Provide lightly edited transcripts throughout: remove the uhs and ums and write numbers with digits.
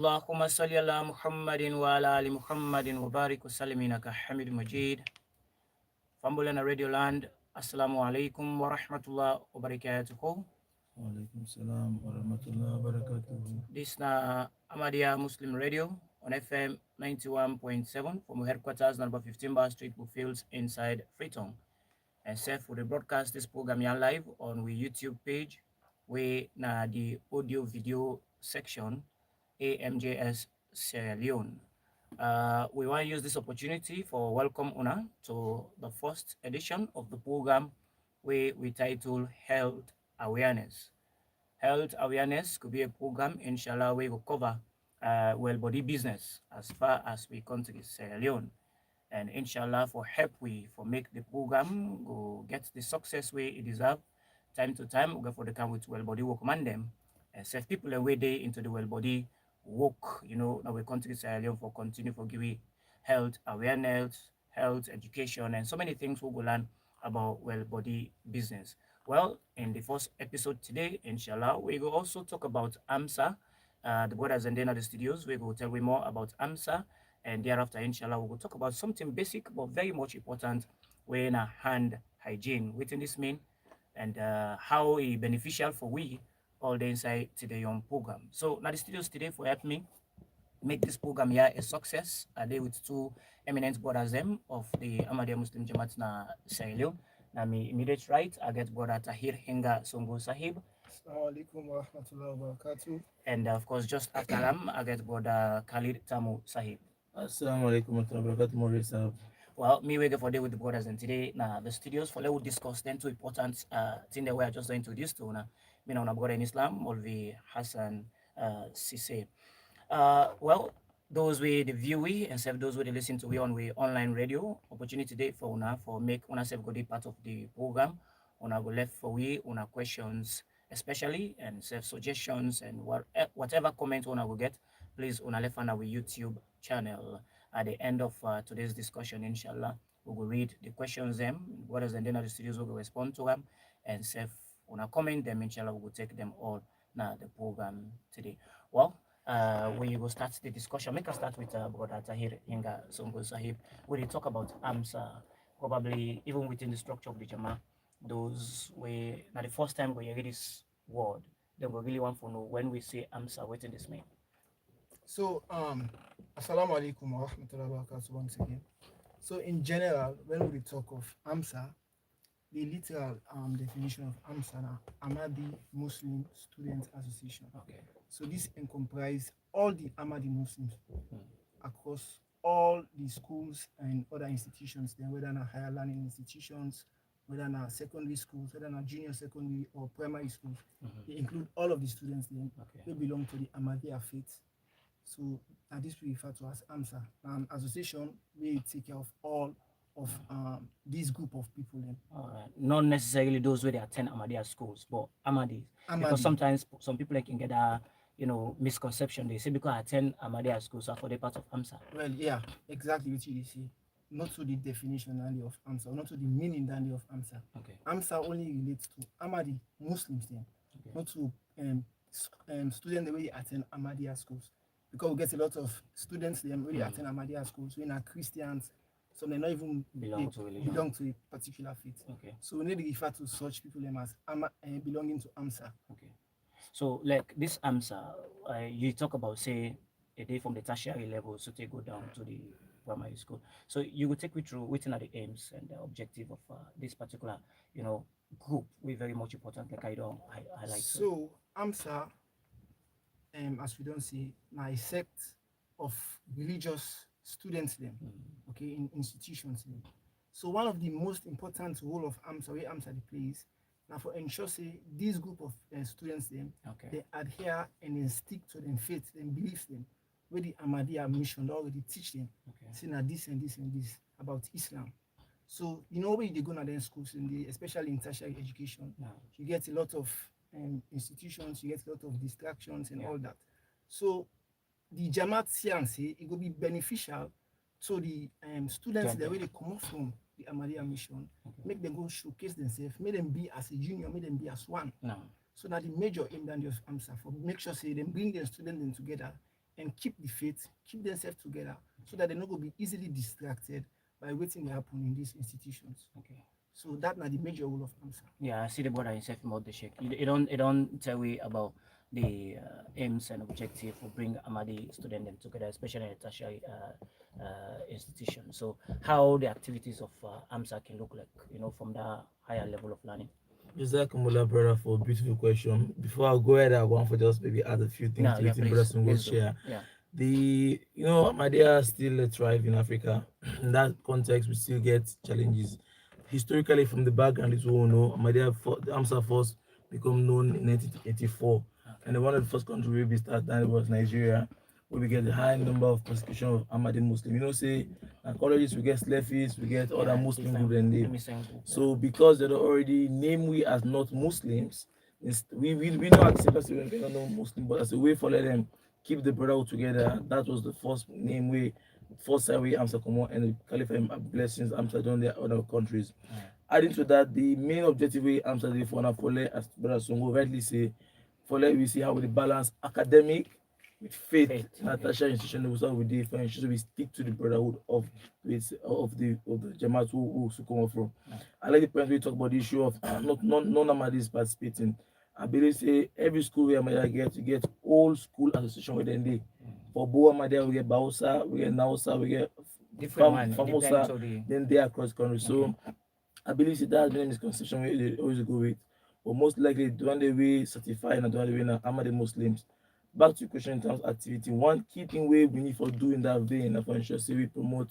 اللهم صل على محمد وعلى ال محمد وبارك وسلم انك حميد مجيد. Fambulana Radio Land, Assalamu alaikum wa rahmatullah wa barakatuh. Walaikum salam wa rahmatullahi wa barakatuh. This na Ahmadiyya Muslim Radio on FM 91.7 from headquarters number 15 Bar Street, Bufields inside Freetown. And self will broadcast this program here live on we YouTube page where na the audio video section AMJS Sierra Leone. We want to use this opportunity for welcome Una to the first edition of the program where we title Health Awareness. Health awareness could be a program, inshallah, we will cover well body business as far as we country Sierra Leone. And inshallah, for help we for make the program go get the success way it deserve. Time to time, we go for the come with well body work man them and save people away day into the well body work. Now we country Sierra Leone for continue for give health awareness, health education, and so many things we will learn about well body business. Well, in the first episode today, inshallah, we will also talk about AMSA. The brothers and then at the studios, we will tell you more about AMSA, and thereafter, inshallah, we will talk about something basic but very much important, when a hand hygiene. What does this mean, and how it beneficial for we all the inside today on program. So now the studios today for help me make this program here a success. I did with two eminent brothers them of the Ahmadiyya Muslim Jama'at na Sierra Leone. Now me immediate right, I get brother Tahir Hinga Songo Sahib. Assalamu alaikum wa rahmatullahi wa barakatuh. And of course, just after him, I get brother Khalid Tamu Sahib. Assalamu alaikum wa rahmatullahi wa barakatuh. Maurice. Well, me wake for day with the brothers, and today now the studios for let's discuss then two important thing that we are just introduced to now. Me now brother in Islam, Molvi Hassan Sise. Well, those we the viewing and self those we they listen to we on we online radio opportunity today for una for make una self go be part of the program. Una go left for we una questions especially and self suggestions and whatever comment una will get, please una left on our YouTube channel. At the end of today's discussion, inshallah, we will read the questions them, what is the then of the studios will respond to them, and self una comment them, inshallah, we will take them all now the program today. Well, we will start the discussion. Make us start with Brother Tahir Hinga Songo Sahib. We will talk about AMSA, probably even within the structure of the Jama. Those we now the first time we hear this word, they will really want to know when we say AMSA, what does this mean? So, Assalamu alaikum wa rahmatullahi wa barakatuh once again. So, in general, when we talk of AMSA, the literal definition of AMSA now, Ahmadi Muslim Student Association. Okay. So, this encompasses all the Ahmadi Muslims across all the schools and other institutions, then whether not higher learning institutions, whether not secondary schools, whether not junior secondary or primary schools. They include all of the students then who belong to the Ahmadiyya faith. So this we refer to as AMSA, an association where we take care of all of this group of people then. Not necessarily those where they attend Ahmadiyya schools, but Ahmadis. Because sometimes some people can get a misconception. They say because I attend Ahmadiyya schools, so for the part of AMSA. Well, yeah, exactly what you say. Not to the definition only of AMSA, not to the meaning only of AMSA. Okay. AMSA only relates to Ahmadi Muslims then, not to students the way they attend Ahmadiyya schools. Because we get a lot of students them really attend Ahmadiyya schools, we are Christians, so they not even belong to a particular faith. Okay. So we need to refer to such people them as belonging to AMSA. Okay. So like this AMSA, you talk about say a day from the tertiary level, so they go down to the primary school. So you will take me through within the aims and the objective of this particular, group. We very much important, like I don't highlight. So AMSA, as we don't see, now a sect of religious students them, okay, in institutions them. So one of the most important role of AMSA, where AMSA plays, now for ensure say this group of students them, they adhere and then stick to them faith, them beliefs them, where the Ahmadiyya mission they already teach them, saying that this and this and this about Islam. So when they go to their schools, especially in tertiary education, you get a lot of institutions, you get a lot of distractions and all that. So the Jama'at science, it will be beneficial to the students the way they come up from the Ahmadiyya mission, make them go showcase themselves, make them be as a junior, make them be as one. So that the major aim than of AMSA for make sure say they bring their students in together and keep the faith, keep themselves together so that they're not going to be easily distracted by waiting to happen in these institutions. Okay. So that's not the major role of AMSA. Yeah, I see the brother himself about the shake. You don't tell me about the aims and objective for bring Amadi student them together, especially in a tertiary institution. So how the activities of AMSA can look like, from the higher level of learning. Jazakumullah, brother, for a beautiful question. Before I go ahead, I want to just maybe add a few things Yeah, to yeah, it in Brother please, Sungo's please do. share. Yeah. Ahmadiyya still thrive in Africa. In that context, we still get challenges. Historically, from the background, as we all know, the AMSA first become known in 1984. Okay. And one of the first countries we started that was Nigeria, where we get the high number of persecution of Ahmadi Muslim. Say, colleges, we get Slefis, we get other Yeah, Muslim different. groups, and they. Let me send group. Yeah. So because they're already name we as not Muslims, we not accept as we are not Muslim, but as a way for let them keep the brotherhood together. That was the first name we, first time we Amsa come on and the Caliph blessings Amsa done their other countries. Adding to that, the main objective we Amsa the for as brother Songo rightly say, for let we see how we balance academic with faith. Natasha institution we start with the financial, so we stick to the brotherhood of the Jama'at who come from. I like the point we talk about the issue of not non-Ahmadis participating. I believe say every school where Ahmadiyya get, you get all school association within the. For Bo Ahmadiyya we get Bausa, we get Nausa, we get Different one. Depends Famosa, on the. then they are across country. So I believe that has been a misconception where they always go with. But most likely, the one day we certify and the one day we now Ahmadi Muslims. Back to your question in terms of activity. One key thing we need for doing that vein and for ensure say we promote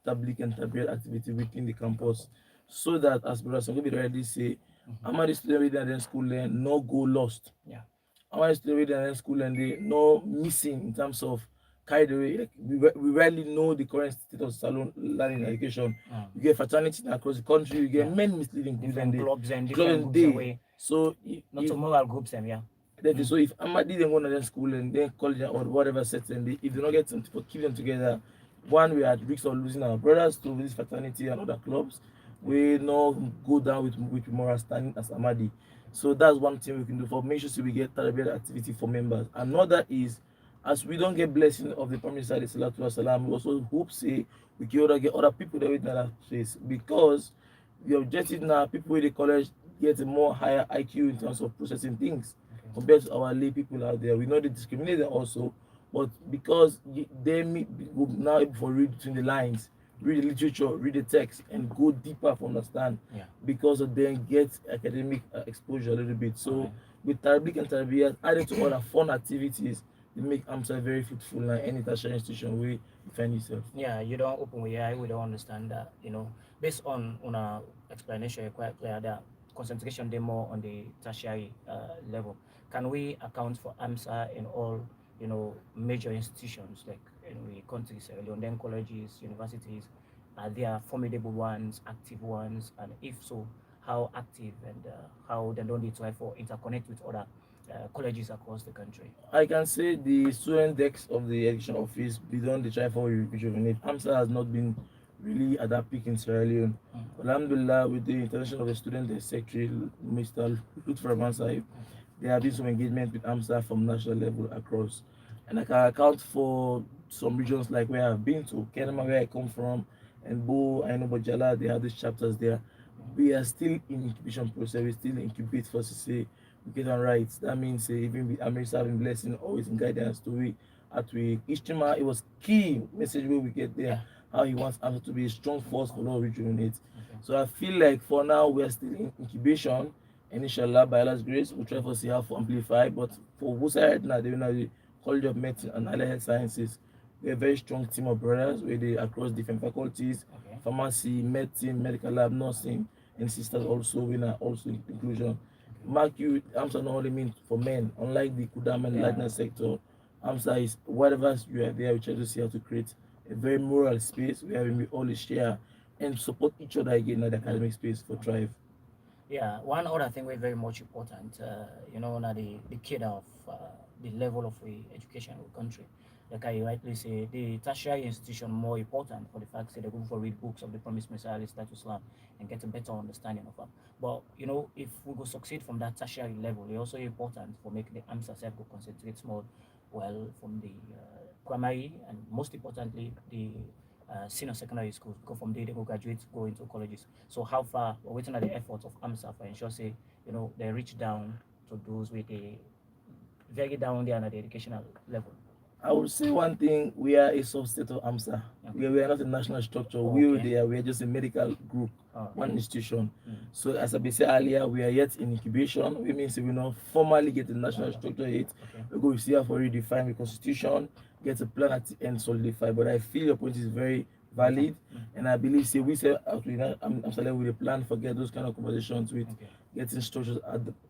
public and tablet activity within the campus. So that as Brother Sangobi already say, Ahmadi students within the school learn no go lost. Yeah. Ahmadi students within the school and they no missing in terms of carried away. Like we rarely know the current state of salon learning education. You get fraternity across the country, you get many misleading groups Different and clubs and clubs different and groups away. so Not if to mobile groups them, yeah. so if Amadi then go to the school and then college or whatever setting, if they don't get something to keep them together, one we are at risk of losing our brothers to this fraternity and other clubs. We not go down with moral standing as Amadi. So that's one thing we can do for make sure so we get better activity for members. Another is as we don't get blessing of the Prophet Sallallahu Alaihi Wasallam, we also hope say we can other get other people that in that place because the objective now people in the college get a more higher IQ in terms of processing things compared to our lay people out there. We know they discriminate them also, but because they go now able to read between the lines, read the literature, read the text, and go deeper to understand. Because of them get academic exposure a little bit. So with Tarbik and Tarbiyat added to other fun activities, they make AMSA very fruitful like any tertiary institution where you find yourself. Yeah, you don't open with AI, we don't understand that, based on a explanation, you're quite clear that concentration they more on the tertiary level. Can we account for AMSA in all, major institutions like in the countries, London colleges, universities? Are there formidable ones, active ones? And if so, how active and how they don't need to for interconnect with other colleges across the country? I can say the student desk of the education office beyond the try for rejuvenate. AMSA has not been really at that peak in Sierra Leone. Alhamdulillah, with the intervention of the student desk secretary, Mr. Lutfur Mansai, there have been some engagement with AMSA from national level across. And I can account for some regions like where I've been to, Kenema, where I come from, and Bo, I know Bajala, they have these chapters there. We are still in incubation process, we still incubate for to say we get on right. That means even with America having blessing, always in guidance to we at we Ishtima, it was key message where we get there, how he wants us to be a strong force for Lord rejuvenate. So I feel like for now we are still in incubation, and inshallah by Allah's grace we'll try to see how to amplify. But for who side now they know the College of Medicine and Allied Health Sciences, we're a very strong team of brothers where they across different faculties, pharmacy, medicine, medical lab, nursing, and sisters also in also inclusion. Mark you, AMSA not only mean for men, unlike the Kudam and lightness sector, AMSA is whatever you are there, we try to see how to create a very moral space where we all share and support each other again in the academic space for Thrive. Yeah, one other thing very very much important, now the kid of the level of education in the country. Like I rightly say, the tertiary institution more important for the fact that they go for read books of the Promised Messiah, Islam, and get a better understanding of them. But if we go succeed from that tertiary level, it's also important for making the AMSA self go concentrate more well, from the primary and most importantly, the senior secondary schools, because from there they go graduate, go into colleges. So how far we're waiting at the efforts of AMSA for ensure say, they reach down to those with a very down there at the educational level. I would say one thing: we are a subset of AMSA. Okay. We are not a national structure. Oh, We are okay. there. We are just a medical group, Oh, one okay. institution. Mm. So as I said earlier, we are yet in incubation. We means we not formally get a national structure yet. Okay. We go see how for redefine the constitution, get a plan at the end solidify. But I feel your point is very valid, and I believe say we say I'm starting with a plan for get those kind of conversations with Okay. getting structures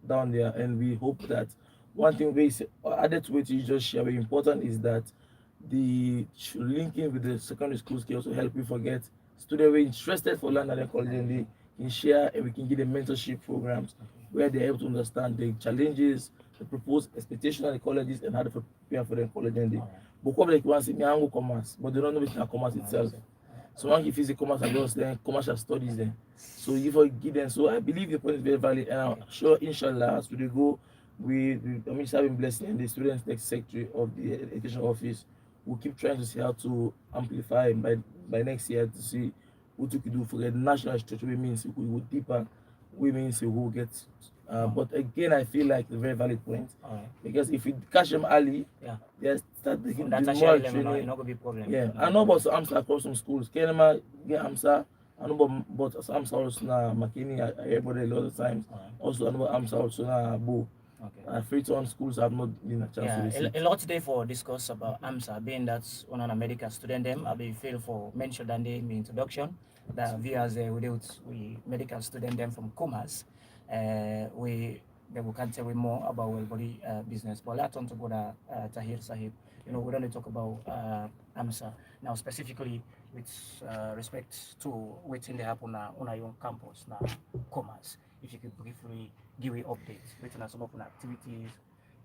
down there, and we hope that one thing we say, added to it you just share very important is that the linking with the secondary schools can also help you forget students who are interested for learning at the college and they can share and we can give them mentorship programs where they're able to understand the challenges, the proposed expectations at the colleges and how to prepare for the college and they. But come like one say me I go commerce, but they don't know which commerce itself. So one give physics commerce and just then commercial studies then. So you forgive them. So I believe the point is very valid and I'm sure inshallah as we go I mean, having blessing and the students next secretary of the education office will keep trying to see how to amplify by next year to see what we could do for the national structure. We means we go deeper. We means we will get. But again, I feel like a very valid point because if we catch them early, Yeah. they start the That more actually training. not gonna be a problem. Yeah, I know about some AMSA across some schools. Kenema get AMSA. I know about some AMSA also na Makini. I hear about it a lot of times. Also, I know about AMSA also na Bo. Okay. Free to schools have not been a chance Yeah, to receive. a lot today for discuss about AMSA, being that's one of America student them. I be feel for mention that they in introduction that we as we medical student them from commerce, we they will can tell we more about well body business. But let's on to go to Tahir Sahib. We don't talk about AMSA now specifically with respect to what's in the happen on our own campus now commerce. If you could briefly give me updates, written some of the activities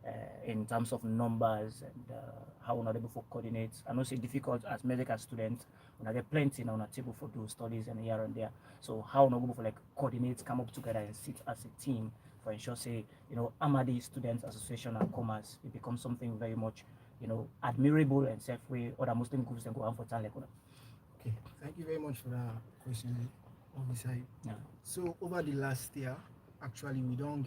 uh, in terms of numbers and how we're not able to coordinate. I know it's difficult as medical students. When I get plenty now on a table for those studies and here and there. So how we're not able to like coordinate, come up together and sit as a team for ensure say, Amadi Students Association and Commerce, it becomes something very much, admirable and safe way other Muslim groups can go on for time like that. Okay, thank you very much for that question on the side. Yeah. So over the last year, actually we don't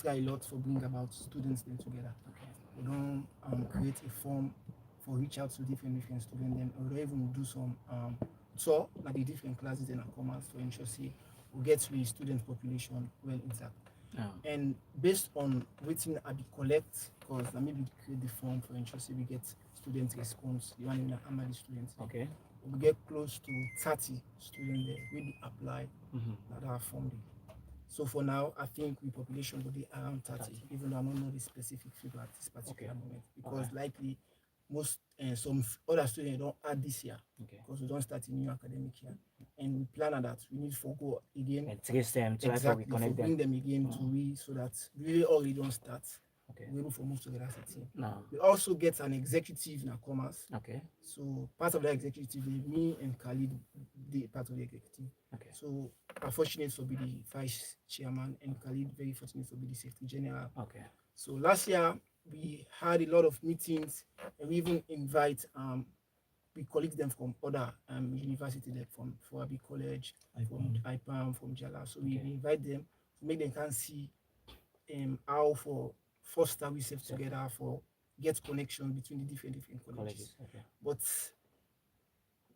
try a lot for bring about students them together. Okay. We don't create a form for reach out to different students then we don't even do some tour like the different classes in our commerce for ensure see we get the student population well intact. Yeah. And based on waiting at the collect, because maybe create the form for ensure we get student response, the one in the Amadi students. Okay. We get close to 30 students there will be apply that are formed. So for now, I think the population will be around 30, even though I don't know the specific figure at this particular moment, because likely most some other students don't add this year because we don't start a new academic year, and we plan on that we need to go again and trace them, try exactly for reconnect bring them. them again to we so that we already don't start. Okay. We're able to move together as a team. No. We also get an executive in our commerce. Okay. So part of the executive, me and Khalid, the part of the executive. Okay. So I'm fortunate to be the vice chairman, and Khalid very fortunate to be the secretary general. Okay. So last year we had a lot of meetings, and we even invite we colleagues them from other university, like from Foabi College, from IPAM, from Jala. So we invite them to make them can see how for foster we save together for get connection between the different colleges. Okay. But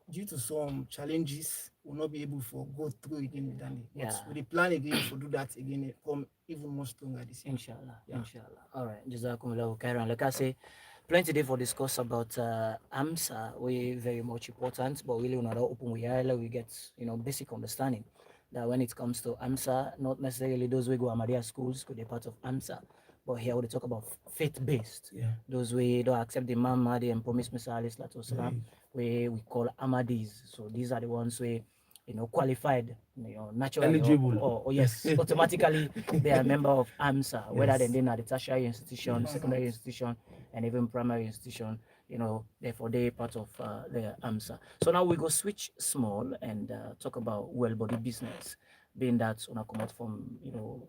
due to some challenges, we'll not be able to go through again with Danny. But with the plan again to do that again, come even more stronger this year. Inshallah. Yeah. Inshallah. All right. Jazakumullahu khairan. Like I say, plenty day for discuss about AMSA. We very much important, but really not open we are we get basic understanding that when it comes to AMSA, not necessarily those who go Ahmadiyya schools could be part of AMSA. But here we talk about faith-based. Yeah. Those we don't accept the Imam Mahdi and promise Messiah Islam, we call Ahmadis. So these are the ones we qualified, naturally eligible. Or yes, automatically they are a member of AMSA, whether they're in the tertiary institution, secondary institution, and even primary institution. Therefore they part of the AMSA. So now we go switch small and talk about well-body business, being that when I come out from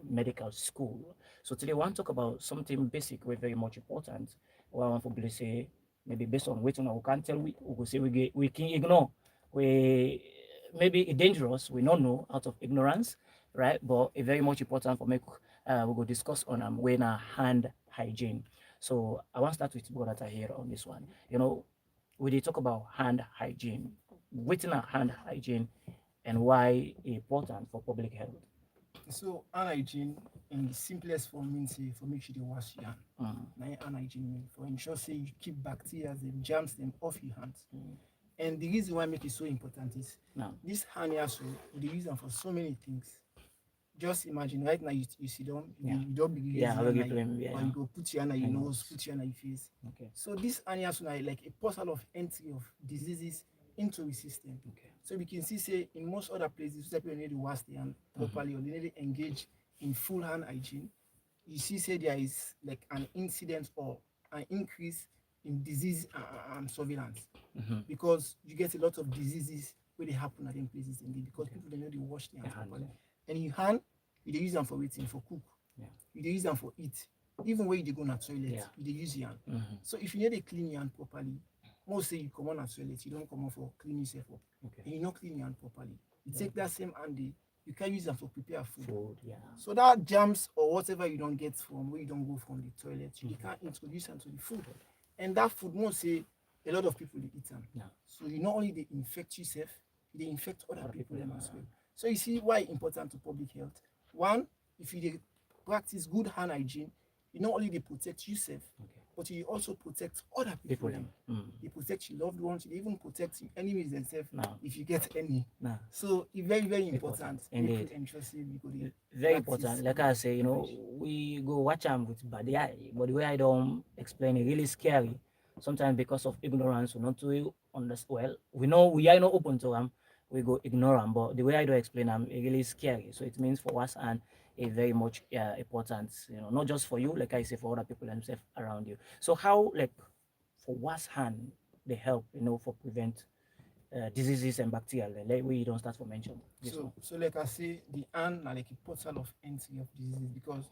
medical school. So today I want to talk about something basic, very very much important, Well, one for say maybe based on waiting we can't tell we could say we can ignore. We maybe it dangerous, we don't know out of ignorance, right? But it very much important for me we go discuss on when hand hygiene. So I want to start with brother here on this one. We did talk about hand hygiene, waiting hand hygiene and why important for public health. So hand hygiene in the simplest form means say for make sure you wash your hand. Now hand hygiene mean for ensure say you keep bacteria them germs them off your hands. And the reason why make it so important is this hand here so we use them for so many things. Just imagine right now you sit down, you don't be Yeah, lazy I will and or you go put your hand on your nose, put your hand on your face. Okay. So this hand here so now like a portal of entry of diseases into the system. Okay. So we can see say in most other places people need to wash their hand properly or they need to engage in full hand hygiene. You see say there is like an incident or an increase in disease surveillance because you get a lot of diseases where they happen at them places indeed because people they know they wash their hands properly. And in hand, you dey use them for waiting for cook. You dey use them for eat. Even when you dey go na toilet, you dey use your hand. So if you need to clean your hand properly, most say you come on na toilet, you don't come on for clean yourself up. And you not clean your hand properly. You take that same hand you can use them to prepare food. So that germs or whatever you don't get from where you don't go from the toilet, you can't introduce them to the food. And that food, most say a lot of people they eat them. So you not only they infect yourself, they infect other people them as well. So you see why important to public health. One, if you dey practice good hand hygiene, you not only they protect yourself, but you also protect other people. Them. You protect your loved ones, you even protect your enemies themselves if you get any. So it's very, very important. Indeed. Very Very important. Like I say, we go watch them with bad eye, but the way I don't explain it really scary. Sometimes because of ignorance, we not to understand. Well, we know we are not open to them. We go ignore them, but the way I do explain them, it really scary. So it means for us and a very much important. Not just for you, like I say, for other people themselves around you. So how like for us hand they help, for prevent diseases and bacteria. Like we don't start for mention. So like I say, the hand are like a portal of entry of diseases because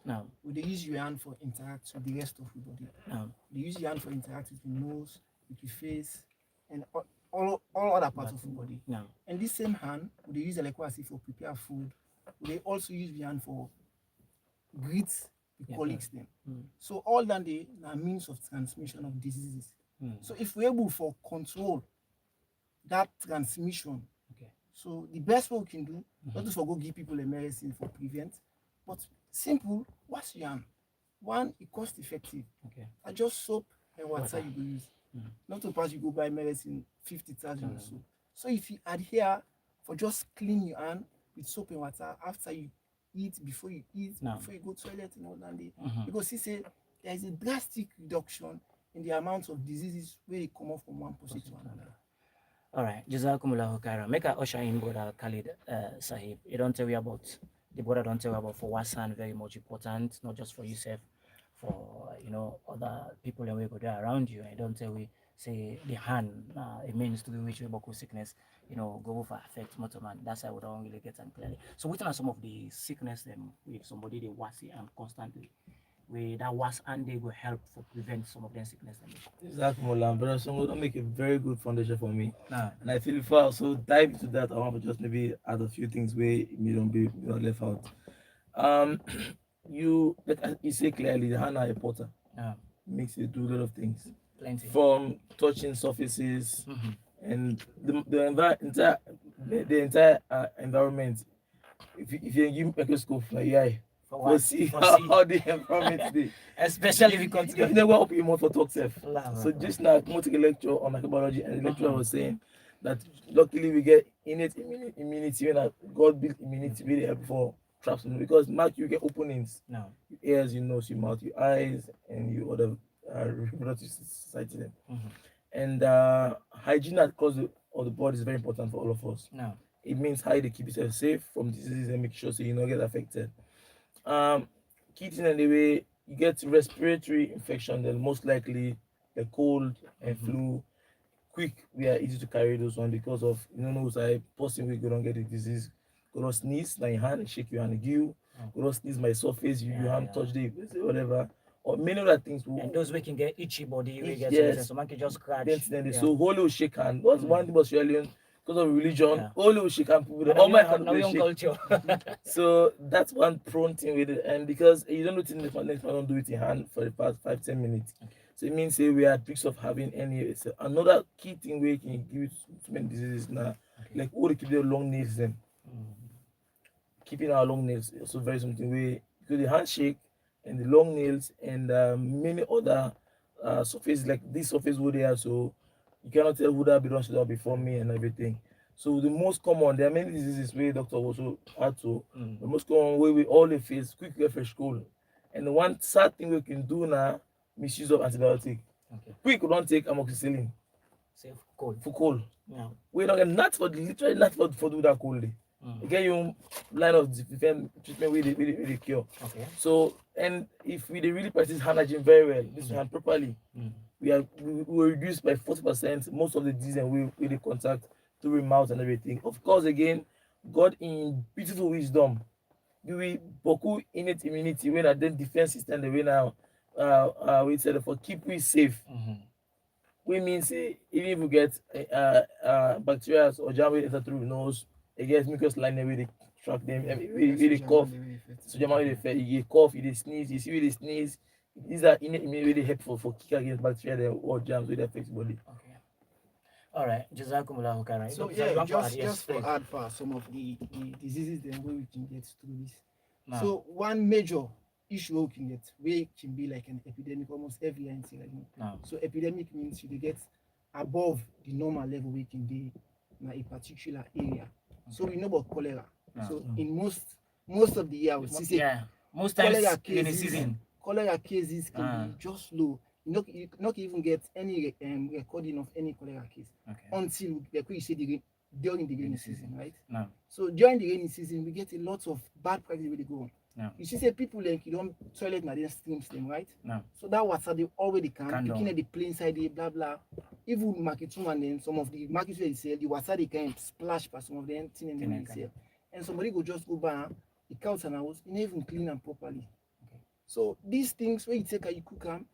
we they use your hand for interact with the rest of your body. They use your hand for interact with your nose, with your face, and all other parts of your body. And this same hand, they use like what I say for prepare food. They also use the hand for greet the colleagues them. So all that they are means of transmission of diseases. So if we're able for control that transmission, so the best way we can do, not to go give people a medicine for prevent, but simple, wash your hand. One, it cost effective. I just soap and water you go use. Not to pass you go buy medicine 50,000 or so. So if you adhere for just clean your hand with soap and water after you eat, before you eat, before you go to toilet and all that day, because he said there is a drastic reduction in the amount of diseases where they come off from one person to another. All right, Jazakumullahu khairan. Make a usher in brother Khalid Sahib. You don't tell me about the brother. Don't tell me about for Wasan very much important, not just for yourself, for other people that we go there around you. And don't tell we say the hand it means to be which we sickness, go for affect motor man. That's why we don't really get them clearly. So what are some of the sickness them if somebody they was and constantly? That was and they will help for prevent some of them sickness. Exactly, Molan. Brother, so will make a very good foundation for me. And I feel before I also dive into that, I want to just maybe add a few things where you don't be left out. You like you say clearly the hand eye porter makes you do a lot of things. Plenty. From touching surfaces and the entire environment. If you give microscope for your eye, for see how the environment is. Especially if you continue. You never open your mouth for talk self. So just now, I'm taking a lecture on microbiology, and the lecturer was saying that luckily we get innate immunity when God built immunity really help for traps, because Mark, you get openings. Your ears, your nose, your mouth, your eyes, and your other reproductive society. And hygiene across the body is very important for all of us. It means how they keep yourself safe from diseases and make sure so you don't get affected. Key thing anyway, you get respiratory infection, then most likely the cold and flu. Quick, we are easy to carry those one because of I person we go don't get the disease. Go not sneeze, like your hand, shake your hand, you. Go not sneeze my surface, you hand touch the whatever. or many other things. And those we can get itchy body, we get Yes. so man can just scratch. Then Yeah. so holy will shake hand. What's one thing about Sierra Leone? Because of religion, Yeah. holy will shake hand. People, And all my now hand will we on shake. culture. So that's one prone thing with it. And because you don't do it in the next one, don't do it in hand for the past 5-10 minutes. Okay. So it means we are at risk of having any. So another key thing where you can give it to many diseases now, Okay. like all the keep their long nails them. Keeping our long nails is also very something where because the handshake and the long nails and many other surfaces like this surface where they are, so you cannot tell who that belongs to that before me and everything. So the most common, there are many diseases where doctor also had to. The most common way we all face quick fresh cold. And the one sad thing we can do now, misuse of antibiotic. Okay. Quick we don't take amoxicillin Say cold. for cold. Yeah. We don't get not for literally not for do that cold. Again, you line of different treatment with the cure. Okay. So and if we really practice hand hygiene very well, this hand properly, we will reduce by 40% most of the disease and we the contact through the mouth and everything. Of course, again, God in beautiful wisdom, we boku innate immunity when then defense system the way now we said for keep we safe. We mean say even if we get bacteria or germ wey enter through nose, e get mucus line wey dey track them, wey dey cough. So germ wey dey cough, you dey sneeze, you see wey dey sneeze. These are innate immunity wey dey help for kick against bacteria or germs wey dey affect the body. Okay. All right. Jazakumullahu khairan. So Doctor, you want to add? just Yes, just for please. add for some of the diseases then where we can get through this. Now. So one major issue we can get where it can be like an epidemic almost every year in Sierra Leone. Now. So epidemic means you dey get above the normal level we can be in a particular area. So we know about cholera. So in most of the year we see say Yeah. Most times cholera in the cases, season. cholera cases can be just low. You not even get any recording of any cholera case until like we say during the rainy season, right? No. So during the rainy season, we get a lot of bad practices really go on. No. You see, say people like you don't toilet na then streams them, right? No. So that water they already can Can picking down. at the plain side, they blah blah. Even market and then some of the markets where they sell the water they can splash by some of them thing and then they sell. And somebody go just go by the cows and house, you never even clean them properly. Okay. So these things where you take and you cook them,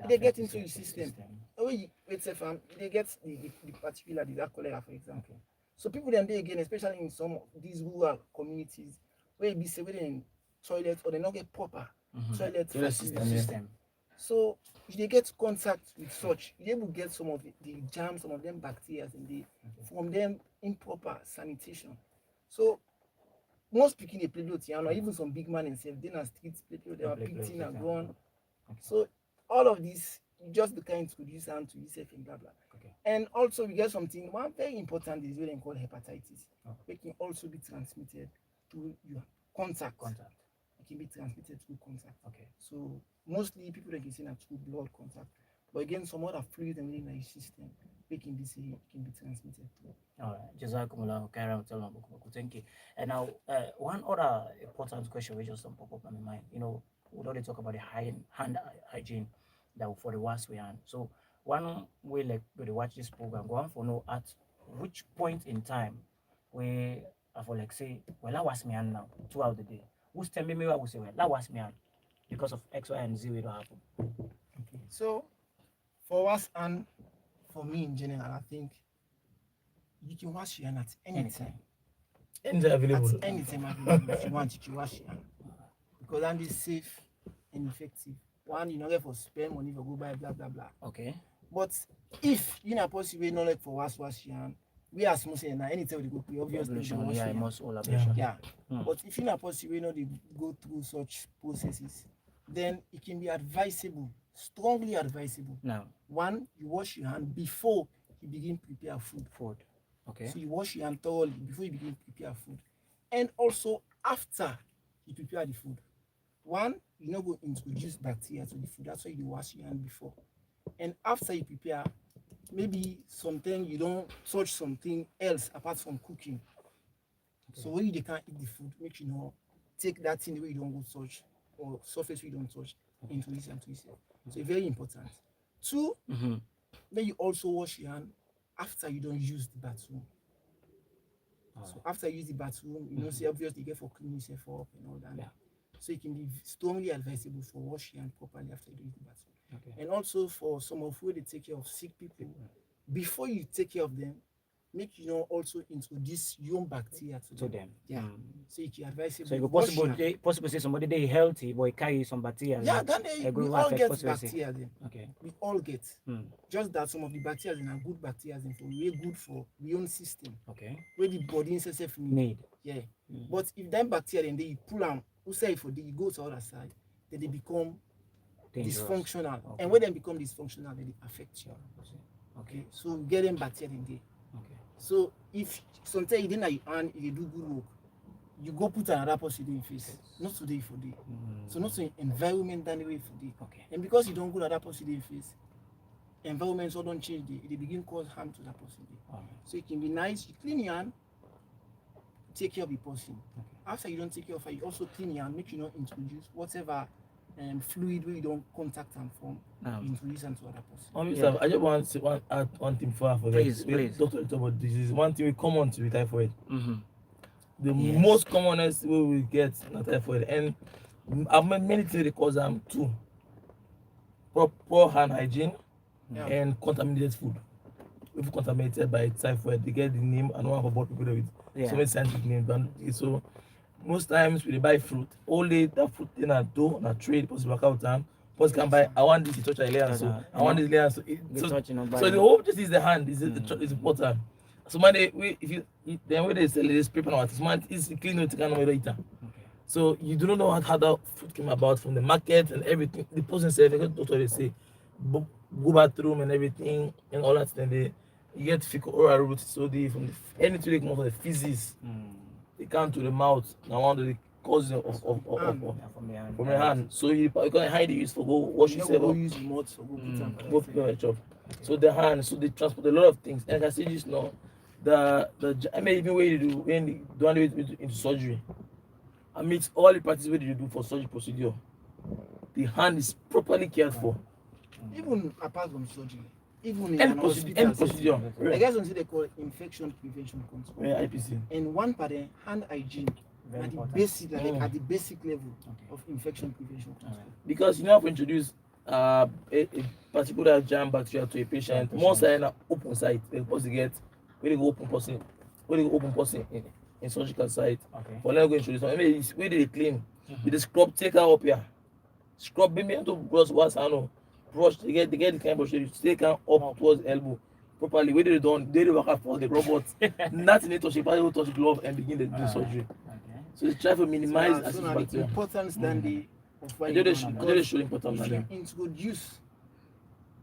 they get into your system. When you wait say they get the particular that cholera, for example. So people then they again, especially in some of these rural communities, where you be say where in toilet or they not get proper toilet system. So if they get contact with such, they will get some of the germs, some of them bacteria, and from them improper sanitation. So most speaking a platelet, or even some big man themselves, they are street platelet, they are picking and gone. So all of this, you just be kind to produce and to yourself and blah blah. Okay. And also we get something one very important is what they call hepatitis. It can also be transmitted through your contact. It can be transmitted through contact. Okay. So mostly people that can say that through blood contact. But again, some other fluid and in your system, it can be transmitted through. All right. Jazakumullahu khairan. Thank you. And now, one other important question which just pop up in my mind. You know, we already talk about the hand hygiene that for the worst we hand. So one way like go to watch this program, go on for know at which point in time where I for like say, well, I wash my hand now throughout the day. Who's telling me I will say, well, I wash my hand because of X, Y, and Z will happen. Okay. So for us and for me in general, I think you can wash your hand at any time. Anytime available. At any time available. If you want, you can wash your hand. Because hand is safe and effective. One, you know, get for spend money for go buy blah blah blah. Okay. But if you not possible not like for wash your hand, we are small saying now anytime we go pay obviously you wash your hand. Must all ablation. Yeah. But if you not possible not they go through such processes, then it can be advisable, strongly advisable. Now, one, you wash your hand before you begin prepare food. Okay. So you wash your hand thoroughly before you begin prepare food. And also after you prepare the food. One, you not go introduce bacteria to the food. That's why you wash your hand before. And after you prepare, maybe something you don't touch something else apart from cooking. Okay. So when you can't eat the food, make sure you know take that thing where you don't go touch or surface where you don't touch into this and to this. So it's very important. Two, then you also wash your hand after you don't use the bathroom. So after you use the bathroom, you know, say obviously you get for cleaning yourself up and all that. Yeah. So it can be strongly advisable for wash your hand properly after you do the bathing. Okay. And also for some of where they take care of sick people, before you take care of them, make you know also introduce your own bacteria to To them. them. Yeah. So it can advisable. So it could wash possible your hand. possible say somebody they healthy but he carry some bacteria. Yeah, Like, then we go all affect get possible say. bacteria then. Okay. We all get. Hmm. Just that some of the bacteria are good bacteria then for we good for the own system. Okay. Where the body itself Need. Yeah. But if them bacteria then they pull them, who say for the go to the other side, then they become Dangerous. dysfunctional. Okay. And when they become dysfunctional, then they affect you. Okay. So get them bacteria in there. Okay. So if sometimes you didn't like and you do good work, you go put another person in face. Not today for day. So not to environment than the way for day. Okay. And because you don't go to that person in face, environment so don't change they begin cause harm to that person. So it can be nice, you clean your hand, take care of the person. Okay. After you don't take care of her, you also clean your hand, make you not introduce whatever fluid where you don't contact them from, you introduce them to other person. Sir, I just want to add one thing before I forget. Please. Doctor talk about disease. One thing we common to with typhoid. Mm-hmm. The most commonest way we get typhoid, and many things they cause them too. Poor hand hygiene and contaminated food. If contaminated by typhoid, they get the name and one about people with so many scientific names. So most times when they buy fruit, only that fruit in a dough, on a trade, possible account time. Person can buy. I want this to touch a layer, so I want this layer. So the whole just is the hand. Is important. So man, then when they sell this paper now, man is clean it kind of eater. So you do not know how that food came about from the market and everything. The person said, that's what they say, go bathroom and everything and all that. Then you get fecal oral route. So from anything they come from the feces, they come to the mouth. Now one of the causes from the hand. So you can hide the use for go wash yourself. Go use your mouth for go put Go chop. So the hand, so they transport a lot of things. And I can see this now. I mean even when you do into surgery. I mean all the practice what you do for surgery procedure. The hand is properly cared for. Even apart from surgery, even in any hospital procedure. I guess something they call infection prevention control. Yeah, IPC. And one part hand hygiene at the basic at the basic level of infection prevention control. Because you know have to introduce a particular germ bacteria to a patient. Most are in an open site. They supposed to get where they go open person in surgical site. For let go introduce. I mean where they clean. With the scrub take her up here. Scrub me into brush once I know. Brush they get the kind of brush you take her up towards elbow properly. Where they don't they work out for the robot. Not in it touch touch glove and begin to do surgery. So they try to minimize so the importance than the of why they show importance. If you introduce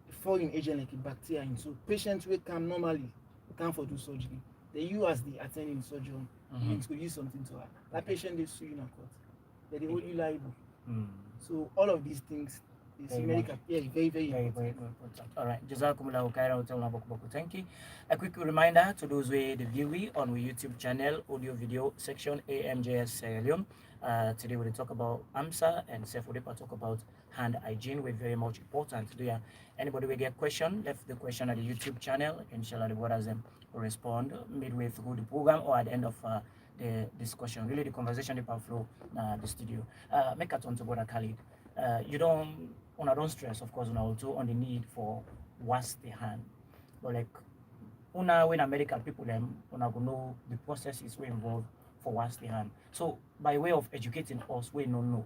a foreign agent like a bacteria into patients who come normally come for do surgery, then you as the attending surgeon you introduce something to her. That patient they sue you in a court. Then they hold you liable. So all of these things is very important. All right. Jazakumullahu khairan wa boku. Thank you. A quick reminder to those who the view on our YouTube channel, audio video section AMJS Sierra Leone. Today we'll talk about AMSA and Sefudepa talk about hand hygiene. We're very much important. Do you anybody will get question? Left the question at the YouTube channel. Inshallah the brothers them will respond midway through the program or at the end of the discussion. Really the conversation the flow the studio. Make a turn to brother Khalid. You don't stress, of course, also on the need for wash the hand. But like when American people them know the process is way involved for wash the hand. So by way of educating us, we know.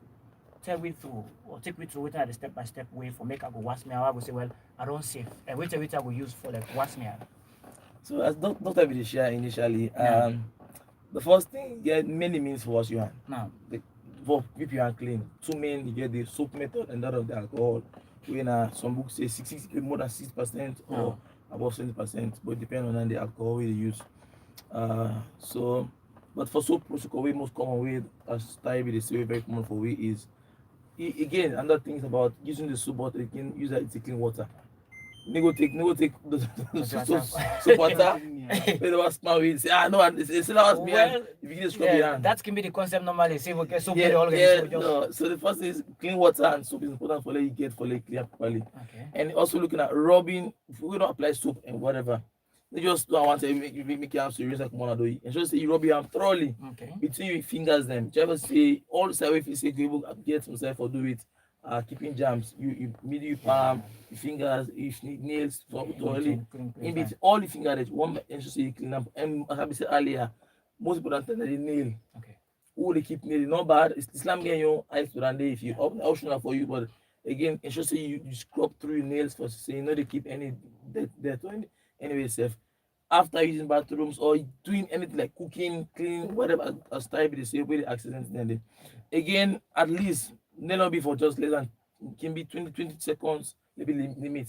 Tell me through or take me through the step-by-step way for make I go wash me. I will say, well, I don't safe. And which I will use for like wash me. So as Dr. Vidi share initially, the first thing many means for wash your hand. Now for keep your hand clean. Two main you get the soap method and that of the alcohol. When some books say 60 more than 6% or above 70%, but depending on the alcohol we use. But for soap protocol, way most common way as Taibi they say very common for we is again another thing is about using the soap bottle. You can use that to clean water. Nego take the soap water. They was smart with say no it's not was behind. If you just scrub your hand. That can be the concept normally. Say okay, soap So the first thing is clean water and soap is important for let you get for let clear properly. And also looking at rubbing. If we don't apply soap and whatever, They just do I want to make your arms to rinse like one do it. And just say you rub your arm thoroughly Okay. between your fingers them. Do you ever say all the side if you say people get himself or do it keeping jams. You middle palm, your fingers, if need nails thoroughly in between all the fingers one and just say you clean up. And as I said earlier, most people don't tell the nail. Okay. Who they keep nail not bad. Islam getting you eyes to run if you optional for you, but again, it's just say you scrub through your nails for say you know they keep any death or anyway safe after using bathrooms or doing anything like cooking, cleaning, whatever as time they say where the accidents then again at least never be for just less than can be 20 seconds maybe limit.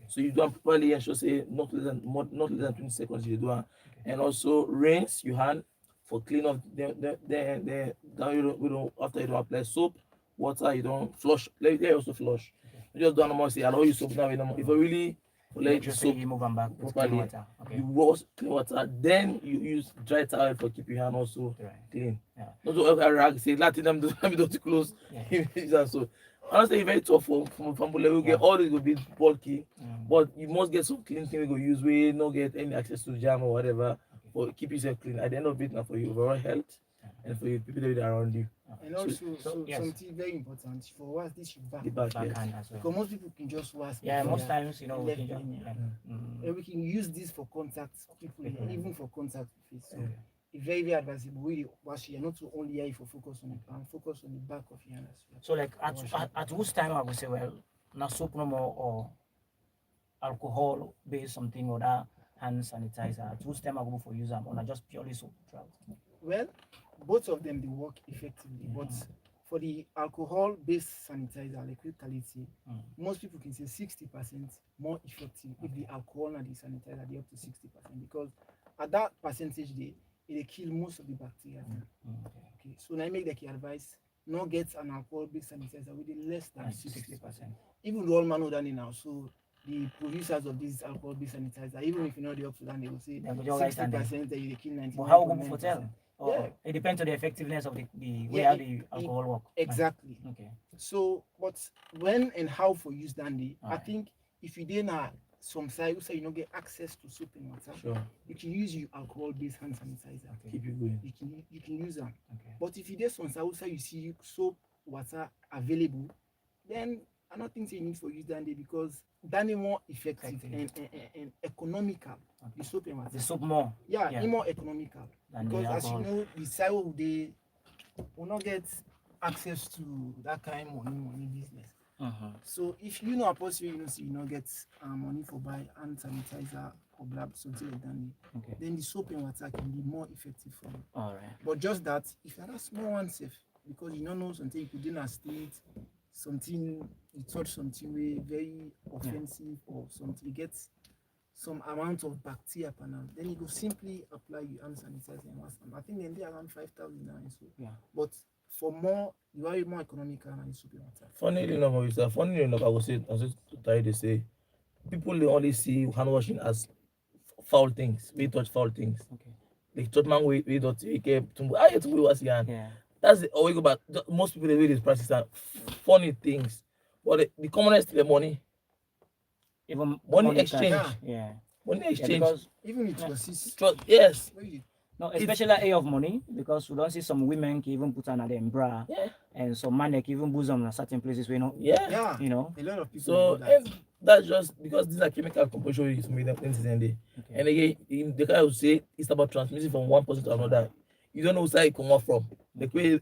So you do it properly and should say not less than 20 seconds you do it. And also rinse your hand for clean off the down you don't after you don't apply soap, water you don't flush. Let you also flush. You just don't normally say allow you soap now. If you really let the soap you move them back with clean properly, water. Okay. you wash clean water, then you use dry towel for keep your hand also clean. Yeah. Not to every rag say Latin them do dirty clothes. Yeah. So honestly, very tough from level get all this will be bulky, but you must get some clean thing we go use. We not get any access to jam or whatever, but keep yourself clean. At the end of it, now for your overall health and for your people that are around you. And also, yes. something very important for us, this should back. The back, Backhand as well. Because most people can just wash. Yeah, most their times, you know, we left can just, hand. And we can use this for contact people, even for contact with face. So it's very, very advisable. We wash here, not to only here for focus on the palm, focus on the back of your hand as well. So like at whose time I would say, well, not soap no more or alcohol based something or that hand sanitizer. At whose time I go for use them or not just purely soap throughout? Well, both of them they work effectively, but for the alcohol-based sanitizer, liquid quality, most people can say 60% more effective if the alcohol and the sanitizer they up to 60% because at that percentage they kill most of the bacteria. Okay, so now I make the key advice not get an alcohol-based sanitizer with less than 60%. Even the old man know that now, so the producers of this alcohol-based sanitizer, even if you know the up to that, they will say 60% that you kill 90%. But how go for tell? Yeah. It depends on the effectiveness of the way how the alcohol work. Exactly. Okay. So, but when and how for use Dandy, I think if you didn't have some side who say you don't get access to soap and water, you can use your alcohol-based hand sanitizer. Keep you going. You can use them. But if you did some side who say you see soap, water available, then I don't think you need for use Dandy because Dandy more effective and economical. The soap and water. The soap more. Yeah, more economical. Because as you know, the side they will not get access to that kind of money business. So if you know a person you not get money for buy hand sanitizer or blab something like that, then the soap and water can be more effective for you. All right. But just that if you're that small one safe because you don't know something you could do in a state, something you touch something way very offensive or something you get some amount of bacteria panel, then you go simply apply your hand sanitizer and wash them. I think then they're around 5,000 now. So but for more, you are more economical and soap and water. Funny enough, I was trying to say people they only see hand washing as foul things. We touch foul things. Okay. Like touch man we don't take to wash your hand. That's the we go back. Most people they do this practice and funny things. But the commonest the money. Even money exchange. Money exchange. Because even it was yes. No, especially area of money because we don't see some women can even put another bra and some men can even put them in certain places where you know. A lot of people so that's just because these are chemical composition used to make them things in the and again the guy will say it's about transmitting from one person to another. You don't know where it come from. The way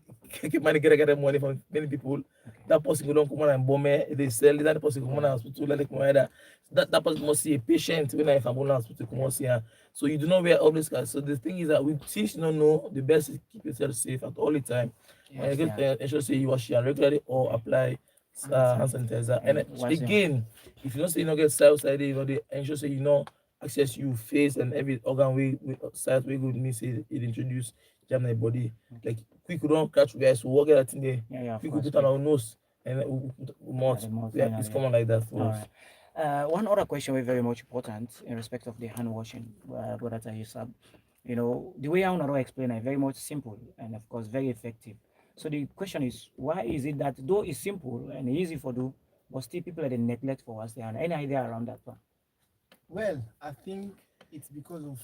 money get money from many people, that person will don't come on and bomb it, they sell it, that person come on and hospital, let it come on that person must see a patient when I am on hospital come on see her. So you do not wear all these guys. So the thing is that we teach you know the best is keep yourself safe at all the time. And ensure say you wash your hand regularly or apply hand sanitizer. And again, if you don't say you don't get side you ensure say you know access you face and every organ we side we good mean say it introduce jam in the body. Like quick we don't catch guys who walk at in there. Quick we put on our nose and mouth. It's common like that for us. One other question is very much important in respect of the hand washing, brother Yusab. You know, the way I want to explain it, very much simple and of course very effective. So the question is, why is it that though it's simple and easy for do, but still people are the neglect for us there? Any idea around that one? Well, I think it's because of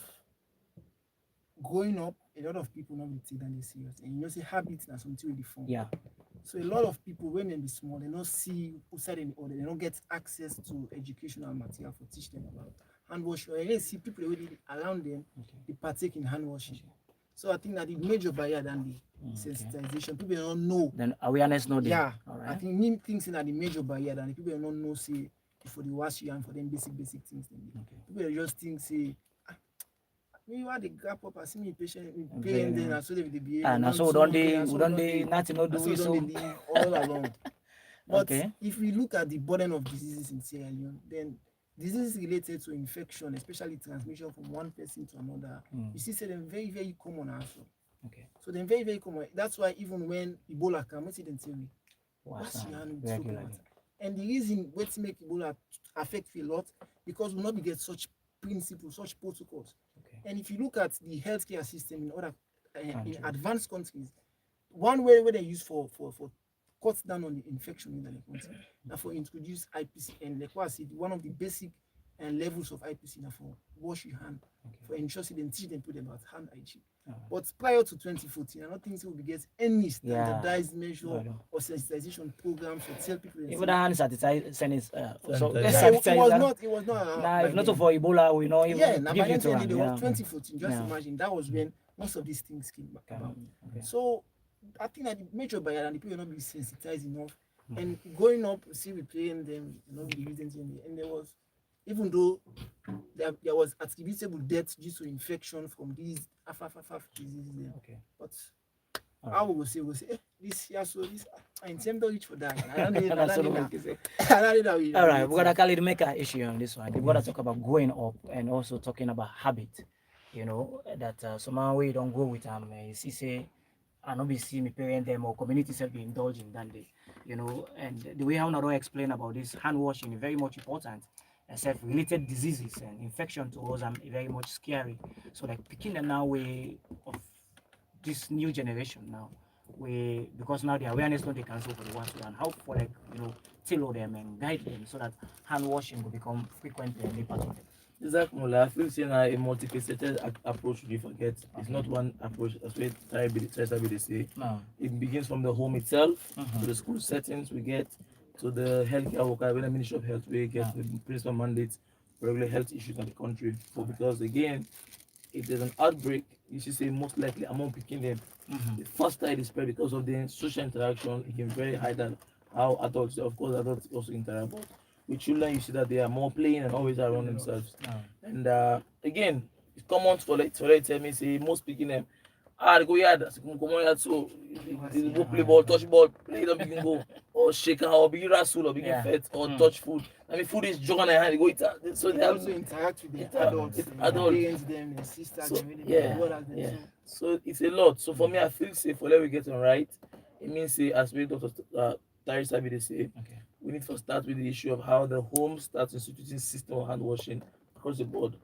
growing up, a lot of people not really take that serious. And you know, say habits are something really fun. Yeah. So a lot of people, when they be small, they don't see outside in order, they don't get access to educational material for teach them about hand washing. Or they see people already around them, they partake in hand washing. So I think that the major barrier than the sensitization, people don't know. Then awareness no day. Yeah, All I right. think me things that the major barrier than the people don't know say before the wash you and for them basic things. People just think say me want the gap up, I see me patient, me paying them, and so they behave. And so don't they nothing no do so we don't so. they live all along. But Okay. if we look at the burden of diseases in Sierra Leone, then diseases related to infection, especially transmission from one person to another, you see, say them very common also. Okay. So they're very common. That's why even when Ebola come, what them tell me, wash your hand with soap and regularly. water. And the reason what make Ebola affect you a lot because we not be get such principles, such protocols. Okay. And if you look at the healthcare system in other in Countries. advanced countries, one way where they use for cut down on the infection in the country, now for introduce IPC and like what I said, one of the basic levels of IPC now for wash your hand, for ensure they teach them put about hand hygiene. But prior to 2014, I don't think so we get any standardized measure or sensitization programs for tell people. Even the hand sanitizer, so it was not. Nah, if not for Ebola, we know even now give by you then to it was 2014. Just imagine that was when most of these things came back about. So I think that the major barrier and the people not be sensitized enough. And growing up, see we playing them, not be using them, and there was, even though there was attributable death due to infection from these diseases there. Okay. But I will say, this year, so this I intend to reach for that. I don't know. All right, we're gonna call it make an issue on this one. We're gonna talk about growing up and also talking about habit. You know that somehow we don't go with you see say I not be see me parent them or community self be indulged in that day. You know, and the way how Naro explain about this hand washing is very much important. Self-related diseases and infection to us are very much scary. So like picking them now way of this new generation now, we because now the awareness not they cancel for the ones and how for like tailor them and guide them so that hand washing will become frequent and a part of them. Exactly. I feel saying a multifaceted approach we forget. It's not one approach. That's what they say. No. It begins from the home itself to the school settings we get to the healthcare worker, when the Ministry of Health we get the principal mandates for regular health issues in the country. So because again, if there's an outbreak, you should say most likely among picking them, the faster it is spread because of the social interaction. It can be very high than how adults, of course, adults also interact. But with children, you see that they are more playing and always around themselves. And again, it's common for tell me say most picking them. They go yard, come on yard so they go play ball, touch ball, play them begin go or shake hand or begin wrestle or begin fet or touch food. I mean food is jug on their hand, they go eat that. So they also interact with the adults, parents, them, their sisters, so, their brothers, them. So it's a lot. So for me, I feel safe for let we get on right. It means say as we Dr. Tari Sabi they say, we need to start with the issue of how the home starts instituting system of hand washing across the board.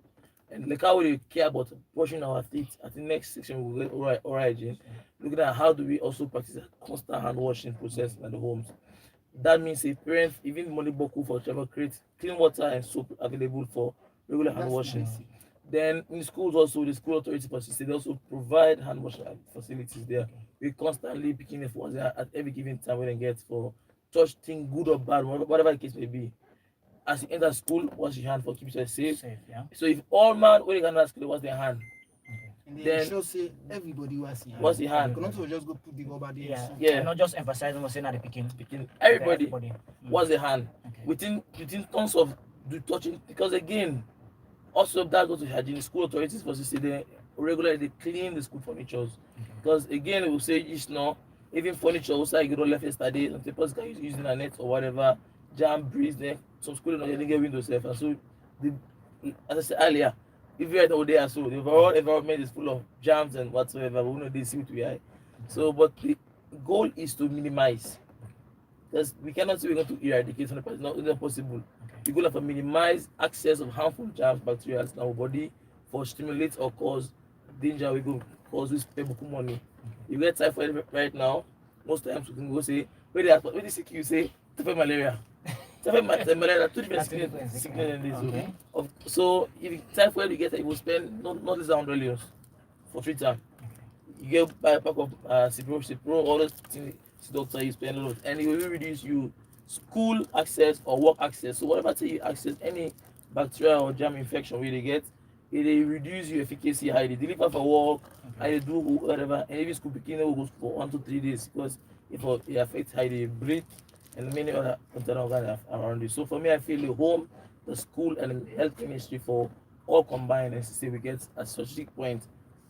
And like how we care about brushing our teeth. At the next section, we'll get oral hygiene. Looking at how do we also practice a constant hand washing process in the homes. That means if parents, even money boku for travel, create clean water and soap available for regular hand washing. Nice. Then in schools also, the school authority facilities, they also provide hand washing facilities there. We constantly picking the phones at every given time when they get for touch thing, good or bad, whatever the case may be. As you enter school, wash your hand for keep yourself safe. So if all man when they can ask wash their hand. And then sure say everybody was in hand. Wash the hand. You cannot just go put the rubber there. Yeah. Not just emphasizing what's saying at the picking. Everybody wash the hand. Within tons of do touching because again, also that goes to hygiene. School authorities for say they regularly clean the school furniture. Because again we will say it's not even furniture outside you don't left yesterday, and the person can use the net or whatever, jam breeze there. Some schools don't get windows safe, and so as I said earlier, if you're out there, so the overall environment is full of jams and whatsoever. We know they see what we are. So, but the goal is to minimize, because we cannot say we're going to eradicate 100%. It's not possible. The goal is to minimize access of harmful germs, bacteria in our body, for stimulate or cause danger. We go cause we spend money. You get typhoid right now. Most times we can go say, where they sick you say typhoid malaria. malaria, two different That's two different sickness in this. okay. So if you typhoid you get it, you will spend not less than $100 for 3 times. You get buy a pack of Cipro, all those things. Doctor, you spend a lot, and it will reduce you school access or work access. So whatever thing you access, any bacteria or germ infection where they get, it will reduce your efficacy. How they deliver for work, how they do whatever, and if school begin will go for 1 to 3 days because it affects how they breathe and many other internal organs around you. So for me, I feel the home, the school, and the health ministry for all combined and say we get a strategic point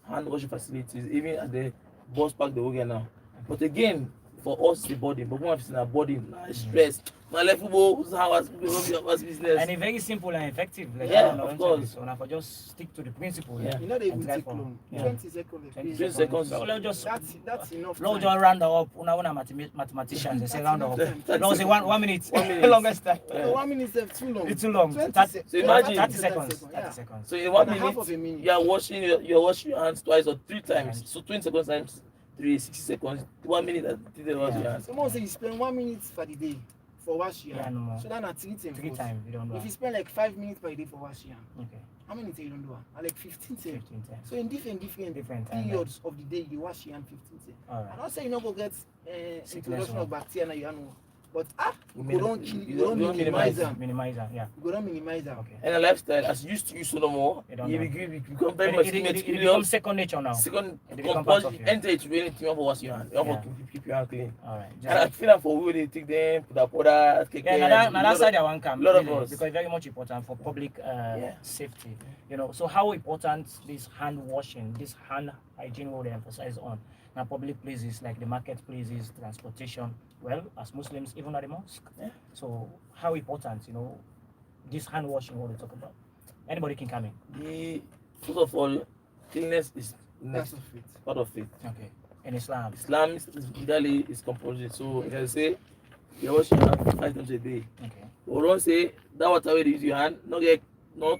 hand washing facilities, even at the bus park they will get now. But again, for us the body, but one of our body stress. My left football hours business. And it's very simple and effective. Like of course. So now for just stick to the principle. Yeah. You know they will try take for- long. yeah. 20 seconds. 20 seconds. So let's just That's enough let's time. just round up. Una mathematicians they say round up. That's Let's say 1 minute. 1 minute. Longest time. So 1 minute is too long. It's too long. 20 That- seconds. So imagine- 30 seconds. Yeah. 30 seconds. So in 1 And a half minute, of a minute. you are washing your hands twice or 3 times. So 20 seconds times 3, 60 seconds. 1 minute and 3 wash your hands. Someone say you spend 1 minute per day for wash your Yeah, hand. no more. So that's 3 times. 3 times you don't know. If you spend like 5 minutes per day for wash your hand, Okay. how many times you don't do it? Like 15 times. 15 times. So in different Different time, periods of the day, you wash your hand 15 times. All I right. don't say you not go get introduction or- of bacteria now you know, but You you don't kill, you don't don't minimize them. Minimize that. Yeah. You don't minimize them. Okay. And a lifestyle, as you used to use no more, You don't you know. become very much It becomes second nature now. second It become part of compulsory you. enter it to anything you want to wash your hand. You want Yeah. to keep your hand clean. All right. And I feel like for we they take them, put that powder, Yeah, now that side I want come lot of really, us. because it's very much important for public Yeah. safety. You know, so how important this hand washing, this hand hygiene will emphasize on now public places like the marketplaces, transportation. Well, as Muslims, even at the mosque. Yeah. So how important, you know, this hand washing what we talk about. Anybody can come in. The first of all, cleanliness is That's next of it. part of it. Okay. In Islam. Islam is legally is compulsory. So you can say you wash your hand 5 times a day. Okay. But don't say that water where you use your hand, not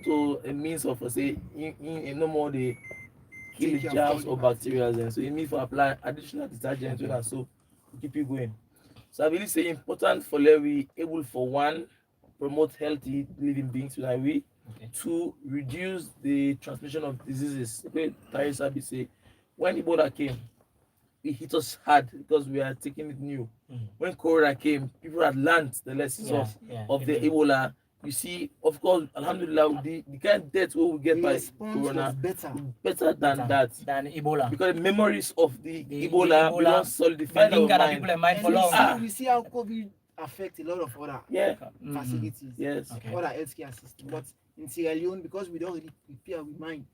to a means of say in no more the kill the Take care of germs all or the bacteria. And so it means for apply additional detergent and so to keep you going. So I believe say important for we able for one promote healthy living beings so that we Okay. to reduce the transmission of diseases. Okay, Theresa be say when Ebola came, it hit us hard because we are taking it new. When Corona came, people had learned the lessons of the Ebola. You see, of course, Alhamdulillah, the kind of death we get The by response Corona was better. better than that. Than Ebola. Because the memories of the The Ebola Ebola, we don't solidify the our thing that mind. people in mind And for long. we see how COVID affect a lot of other Yeah, facilities, yes. Okay. other healthcare systems. But in Sierra Leone, because we don't really prepare with mind,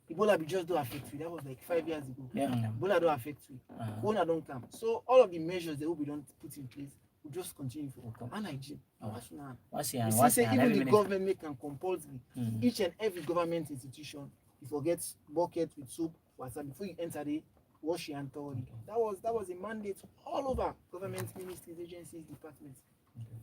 Ebola we just don't affect you. That was like 5 years ago. Yeah. Ebola don't affect you. Corona don't come. So all of the measures that we don't put in place will just continue for and hygiene. Wash your hand. What's You here? see, What's say here? even Every the minute. government make them compulsory. Mhm. Each and every government institution, you forget bucket with soap, water before you enter the wash your hand thoroughly. That was a mandate all over government ministries, agencies, departments.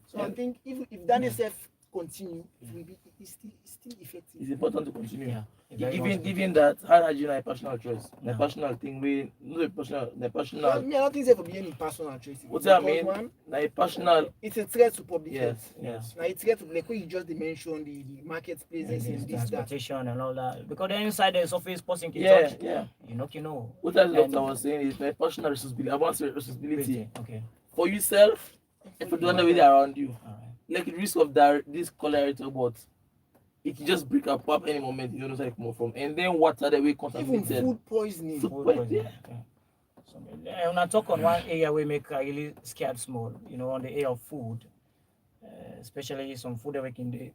So I think if that itself continue, it will be it's still effective. It's important to continue. Yeah. Very much. Even that hand hygiene is a personal choice. The Yeah. personal thing we not a personal Well, personal me, I don't think there for be any personal choice. what I Because mean one, a personal it's a threat to public yes, health. yes. Now it's threat to like when you just mentioned the marketplaces and this that. Transportation and all that. Because then inside the surface person can Yeah, touch. yeah. You know. What the And- doctor was saying is my personal responsibility. I want to say responsibility Okay. for yourself and for the one way around you. All right. Like the risk of that this cholera but it can just break apart any moment you don't know where it come from. And then water that we Even contaminated. food poisoning. Food Food poisoning. poisoning, yeah. So, when I talk on one area we make really scared small, you know, on the area of food, especially some food that we can do,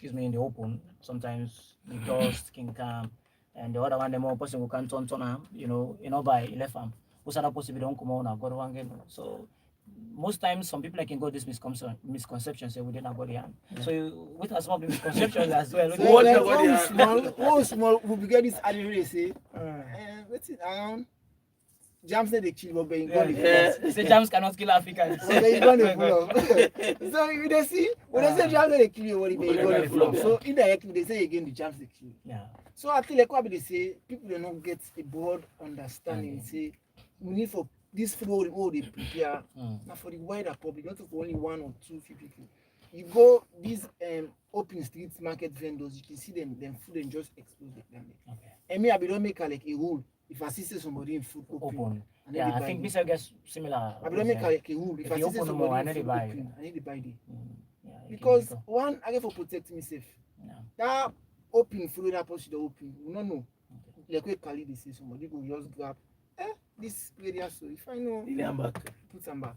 in the open. Sometimes the dust can come, and the other one the more person who can turn am, by left arm. Who's not possible don't come on go to one game. So most times some people can go this misconception say we didn't go the hand. So with us some of the misconceptions as well. So What like, nobody has- one small, we get this attitude say, what's it around? Jams they kill, but they go Yeah. Say jams cannot kill Africans. So they go the full of. So you they see when they say jams they kill you, what they go the full of. So indirectly they say again the jams they kill. Yeah. So I feel like what they say, people do not get a broad understanding. Say we need for this food all they prepare, not for the wider public, not for only 1 or 2 few people. you go these open street market vendors, you can see them food and just explode them. Okay. And me, I be don't make like a rule. If I see somebody in food open, I Yeah, need to I buy think it. this I guess similar. I be don't make like a rule. If I you see open more, somebody I in need to food buy. open, I need to buy it. Yeah, you Because can one, I get for protect myself. Yeah. That open food that person open, we don't know. Like where Kali they say somebody go just grab. This area, so if I know, I'm back. put them back.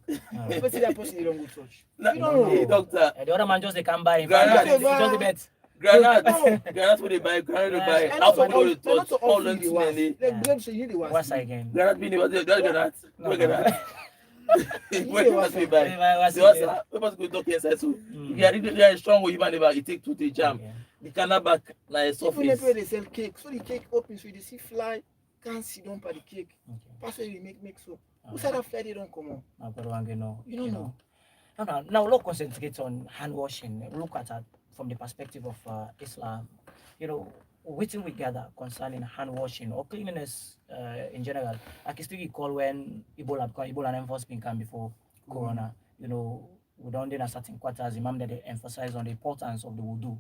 Especially that person you don't go touch. No, You don't know. hey, doctor. The other man just they can't buy. Granite. It's just the bet. Granite what they buy, granite they buy. And How also, people they not touch, to all all them the was. things. Like bread, so you the was. What's again? Granite being what they granite. What granite? What was we buy? The was people go talk inside so. If you are strong, you man never. It take two to jam. The canna back like Even surface. if they sell cake, so the cake opens, so you see fly, can't sit down by the cake. Pass where you make so. Who said that fly they don't come on? You don't know. Now let's concentrate on hand washing. Look at that from the perspective of Islam. Waiting we gather concerning hand washing or cleanliness in general. I can still recall when Ebola and first been come before Corona. We don't in a certain quarters, Imam that they emphasize on the importance of the wudu.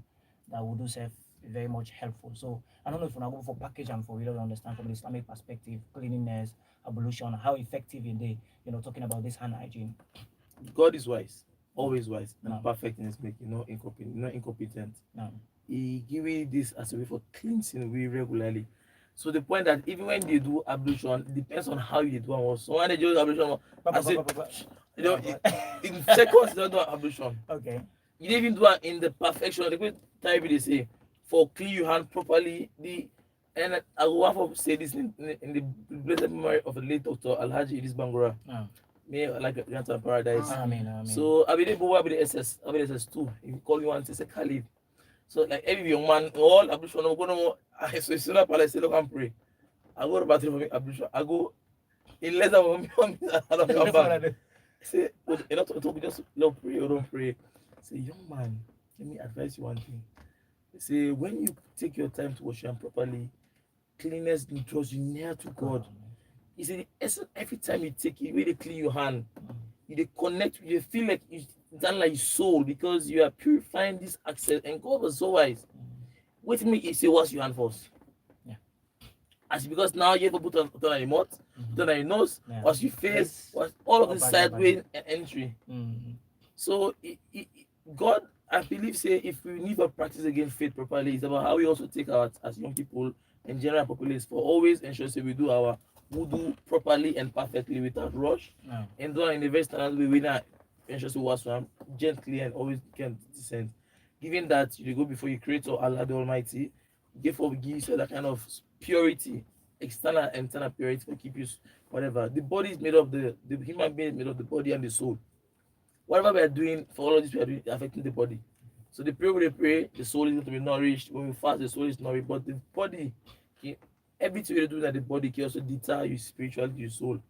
That wudu self is very much helpful. So I don't know if we're go for package and for we don't understand from the Islamic perspective, cleanliness, ablution, how effective in they, talking about this hand hygiene. God is wise, always wise, and perfect in his making, not incompetent. No. He give you this as a way for cleansing we regularly. So the point that even when they do ablution, it depends on how you do it. So when they do ablution, in seconds they don't do ablution. Okay. You don't even do it in the perfection. The good time they say for clean your hand properly. And I want to say this in the blessed memory of the late Dr. Alhaji Idris Bangura. Me like a grandson paradise. Amen. So I be the SS, I be the SS2. If you call me one, say Khalid. So like every young man, all ablution, I'm going to so it's not palace, look and pray. I go to the bathroom for me ablution. I go in less than 1 minute, I don't come back. Say, you not talk, just don't pray or don't pray. Say, young man, let me advise you one thing. Say, when you take your time to wash your hand properly, cleanliness draws you near to God. He said, every time you take it, really clean your hand, you connect, you feel like you done like soul because you are purifying this access. And God was so wise. Wait me, he say, wash your hand first. Yeah. As because now you have to put on your mouth, put on your nose, wash your face, wash all of the sideways and entry. So God, I believe, say if we need to practice again faith properly, it's about how we also take our as young people and general populace for always ensure that we do our wudu properly and perfectly without rush, and do it in a very standard way. We not ensure to wash them gently and always can descend. Given that you go before you create Allah the Almighty, therefore gives you that kind of purity, external and internal purity to keep you whatever. The body is made of the human being is made of the body and the soul. Whatever we are doing for all of this, we are doing affecting the body. So the prayer we pray, the soul is going to be nourished. When we fast, the soul is nourished. But the body, everything you do that the body can also deter you spiritually, your soul.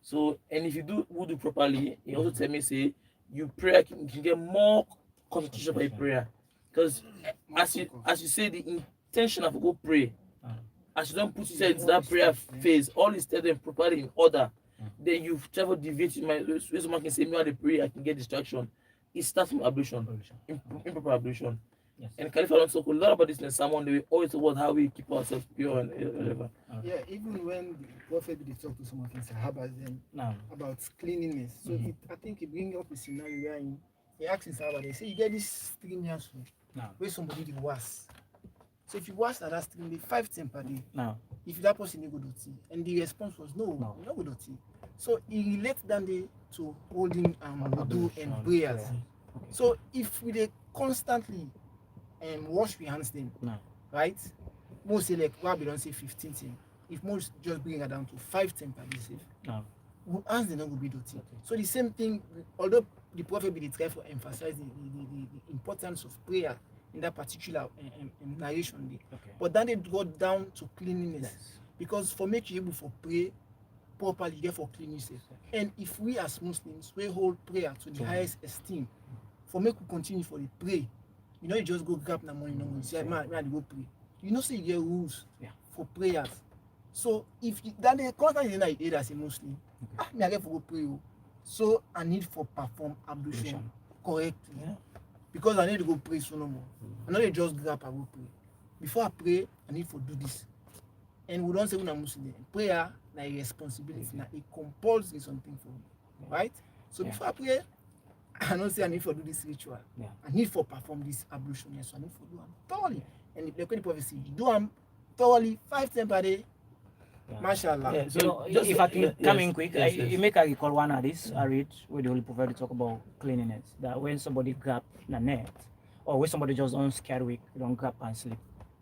So, and if you do wudu properly, he also tell me say you pray can get more concentration by prayer, because as you say the intention of go pray, as you don't put yourself into that prayer phase, all is tell them properly in order. Then you travel deviate in my way. Someone can say me how to pray, I can get distraction. It starts from ablution, improper ablution. Yes. And Khalifa also talk a lot about this in someone they always talk about how we keep ourselves pure and whatever. Yeah, even when the prophet did talk to some of his Sahabas then about cleanliness. So I think he bring up a scenario where he asks his Sahaba, they say you get this stream here where somebody did wash. So if you wash that stream, they 5 times per day. If that person is good dirty, and the response was no, not good dirty. So he relates that day to holding wudu and prayers. So if we constantly wash we hands them, right? Most say like why we don't say 15 things. If most just bring it down to 5 times per day safe. Hands they not will be dirty. So the same thing, although the prophet be try to emphasize the importance of prayer in that particular narration there. But then they go down to cleanliness. Because for make you able to pray properly, you get for clean yourself. And if we as Muslims we hold prayer to the highest esteem, for make we continue for the pray. You know, you just go grab the money, you say, man, go pray. You know, say you get rules for prayers. So if that they constantly in as a Muslim, me I get for go pray. So I need for perform ablution correctly. because I need to go pray so no more. I know they just grab and go pray. Before I pray, I need to do this. And we don't say when I'm Muslim. Prayer na a responsibility, na a compulsory something for me. Right? So before I pray, I don't say I need to do this ritual. I need to perform this ablution. Yes, so I need to do them thoroughly. And the prophecy, you do them thoroughly 5 times per day. Mashallah. Yeah, so You know, just if I can come in quick, yes. you make a recall one of this I read where the Holy Prophet talk about cleanliness. That when somebody grab the net, or when somebody just on scare week, don't grab and sleep.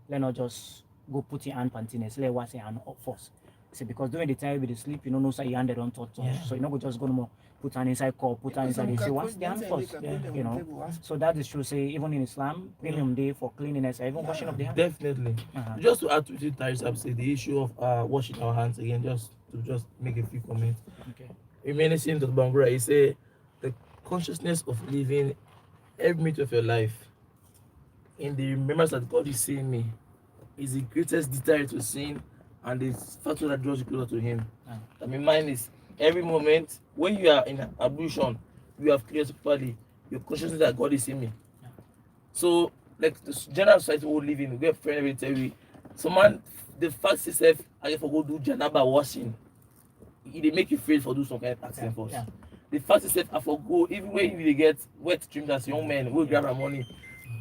Let not just go put your hand pantiness. Let wash your hand up first. See, because during the time with the sleep, you don't know say your hand they don't touch. So you know go just go no more put hand inside cup, put hand inside. You say wash the hand first. You know. So that is true. Say even in Islam, premium day for cleanliness, even washing of the hand. Definitely. Just to add to it, Tariq have said the issue of washing our hands again, just to make a few comments. Okay. Reminiscing to Bangura, he say the consciousness of living every minute of your life in the remembrance that God is seeing me is the greatest deterrent to sin and the factor that draws you closer to Him. I mean, mine is every moment when you are in ablution, you have cleared properly your consciousness that God is seeing me. So, like the general society we live in, we get friend every tell you, someone the fact itself, I for go do janaba washing, it make you afraid for do some kind of accident first. The fact itself, I for go even when you get wet dreams as young men, we grab our money.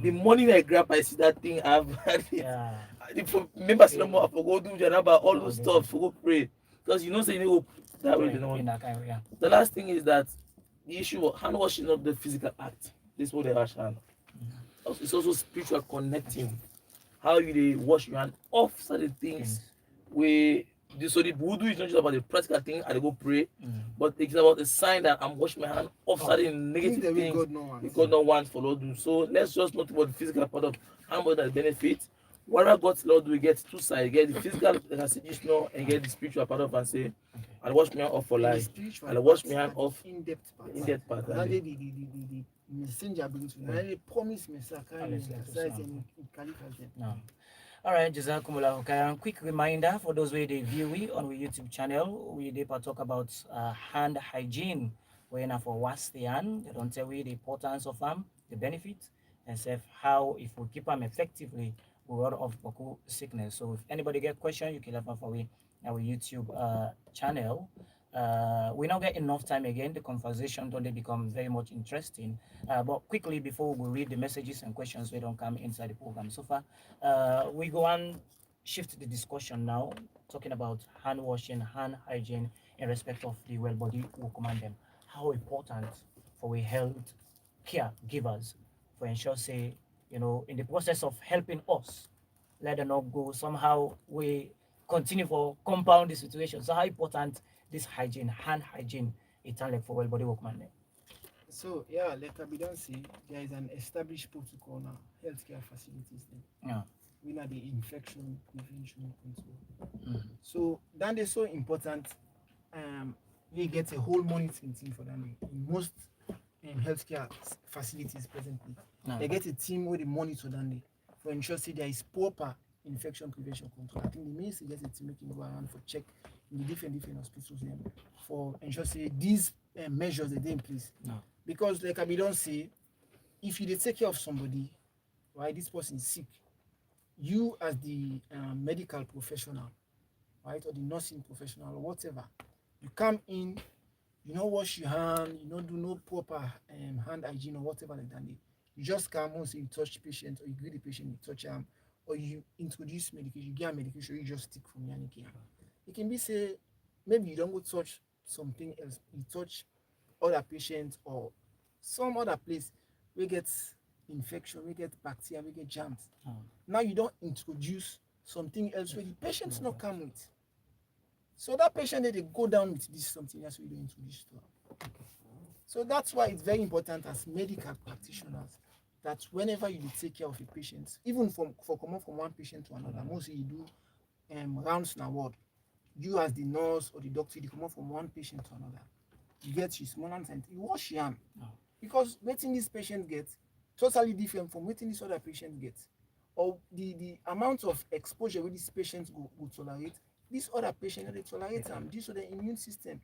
The money I grab, I see that thing I've had it. Remember slow more, I for go do janaba, all those stuff, for go pray. Because you know say you know that way, you know. The last thing is that the issue of hand washing, not the physical act. This is what they wash hand. It's also spiritual connecting. How you they wash your hand off certain things. So the wudu is not just about the practical thing I go pray, but it's about the sign that I'm washing my hand off certain negative things God no wants for Lord do. So let's just not about the physical part of how much that benefits. Whatever God's Lord we get two sides, get the physical and get the spiritual part of and say, I'll wash my hand off for life. I'll wash my hand off in-depth part. in-depth part. The messenger brings you. They promise me, sir, All right, Jazakumullah khairan. Quick reminder for those who they view we on our YouTube channel, we did talk about hand hygiene. We're not for wash the hand. They don't tell we the importance of them, the benefits, and say how if we keep them effectively, we ward off Boku sickness. So if anybody get question, you can have for we our YouTube channel. We now get enough time again. The conversation don't they become very much interesting. But quickly before we read the messages and questions, we don't come inside the program so far. We go and shift the discussion now, talking about hand washing, hand hygiene in respect of the well body. We command them. How important for we health care givers for ensure say in the process of helping us, let them not go somehow we continue for compound the situation. So how important this hygiene, hand hygiene, it's like for well body workman. So yeah, like I don't say, there is an established protocol now, healthcare facilities then. We know the infection prevention control. So then they're so important. We get a whole monitoring team for them in most healthcare facilities presently. They get a team where they monitor them for ensure say there is proper infection prevention control. I think the ministry gets a team making go around for check in the different hospitals for ensure say these measures that they in place. Because like I don't say, if you take care of somebody, right, this person is sick, you as the medical professional, right, or the nursing professional or whatever, you come in, you don't wash your hand, you don't do no proper hand hygiene or whatever like that. You just come once you touch the patient or you greet the patient, you touch him, or you introduce medication, you get medication, you just stick from here. It can be say maybe you don't go touch something else, you touch other patients or some other place we get infection, we get bacteria, we get germs. Now you don't introduce something else where the patient's not come with. So that patient they go down with this something else we don't introduce to them. So that's why it's very important as medical practitioners that whenever you take care of a patient, even for coming from one patient to another, mostly you do rounds in a ward. You as the nurse or the doctor, you come from one patient to another. You get your small hand, you wash your hand. Because waiting this patient gets totally different from waiting this other patient gets. Or the amount of exposure with this patient will tolerate this other patient, they tolerate them. This so the immune system,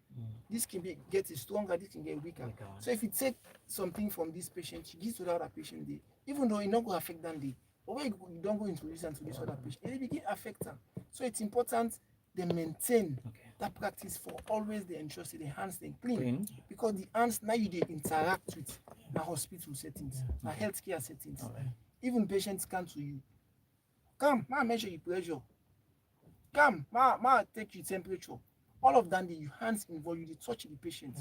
this can be get stronger, this can get weaker. So if you take something from this patient, you give to the other patient, they, even though it not going to affect them, they, but when you don't go introduce them to this other patient, it begin affect them. So it's important they maintain that practice for always they ensure the hands they clean. Because the hands now you they interact with the hospital settings, the healthcare settings. Even patients come to you, come, ma measure your pressure, come, ma take your temperature. All of that, the hands involved, you touch the patient.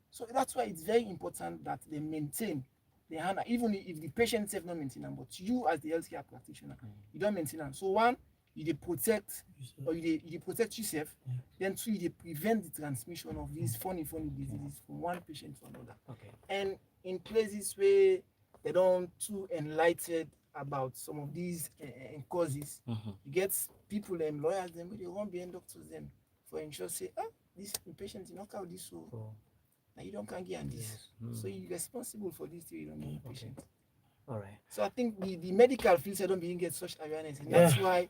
So that's why it's very important that they maintain the hand, even if the patient self not maintain them, but you as the healthcare practitioner, you don't maintain them. So one, you dey protect or you dey protect yourself. Then two, you dey prevent the transmission of these funny diseases from one patient to another. And in places where they don't too enlightened about some of these causes, you get people and lawyers them they won't be doctors them for ensure say, this patient knock out this so now you don't can get this. So you're responsible for this till you don't get patient. All right. So I think the medical field don't begin get such awareness, and that's why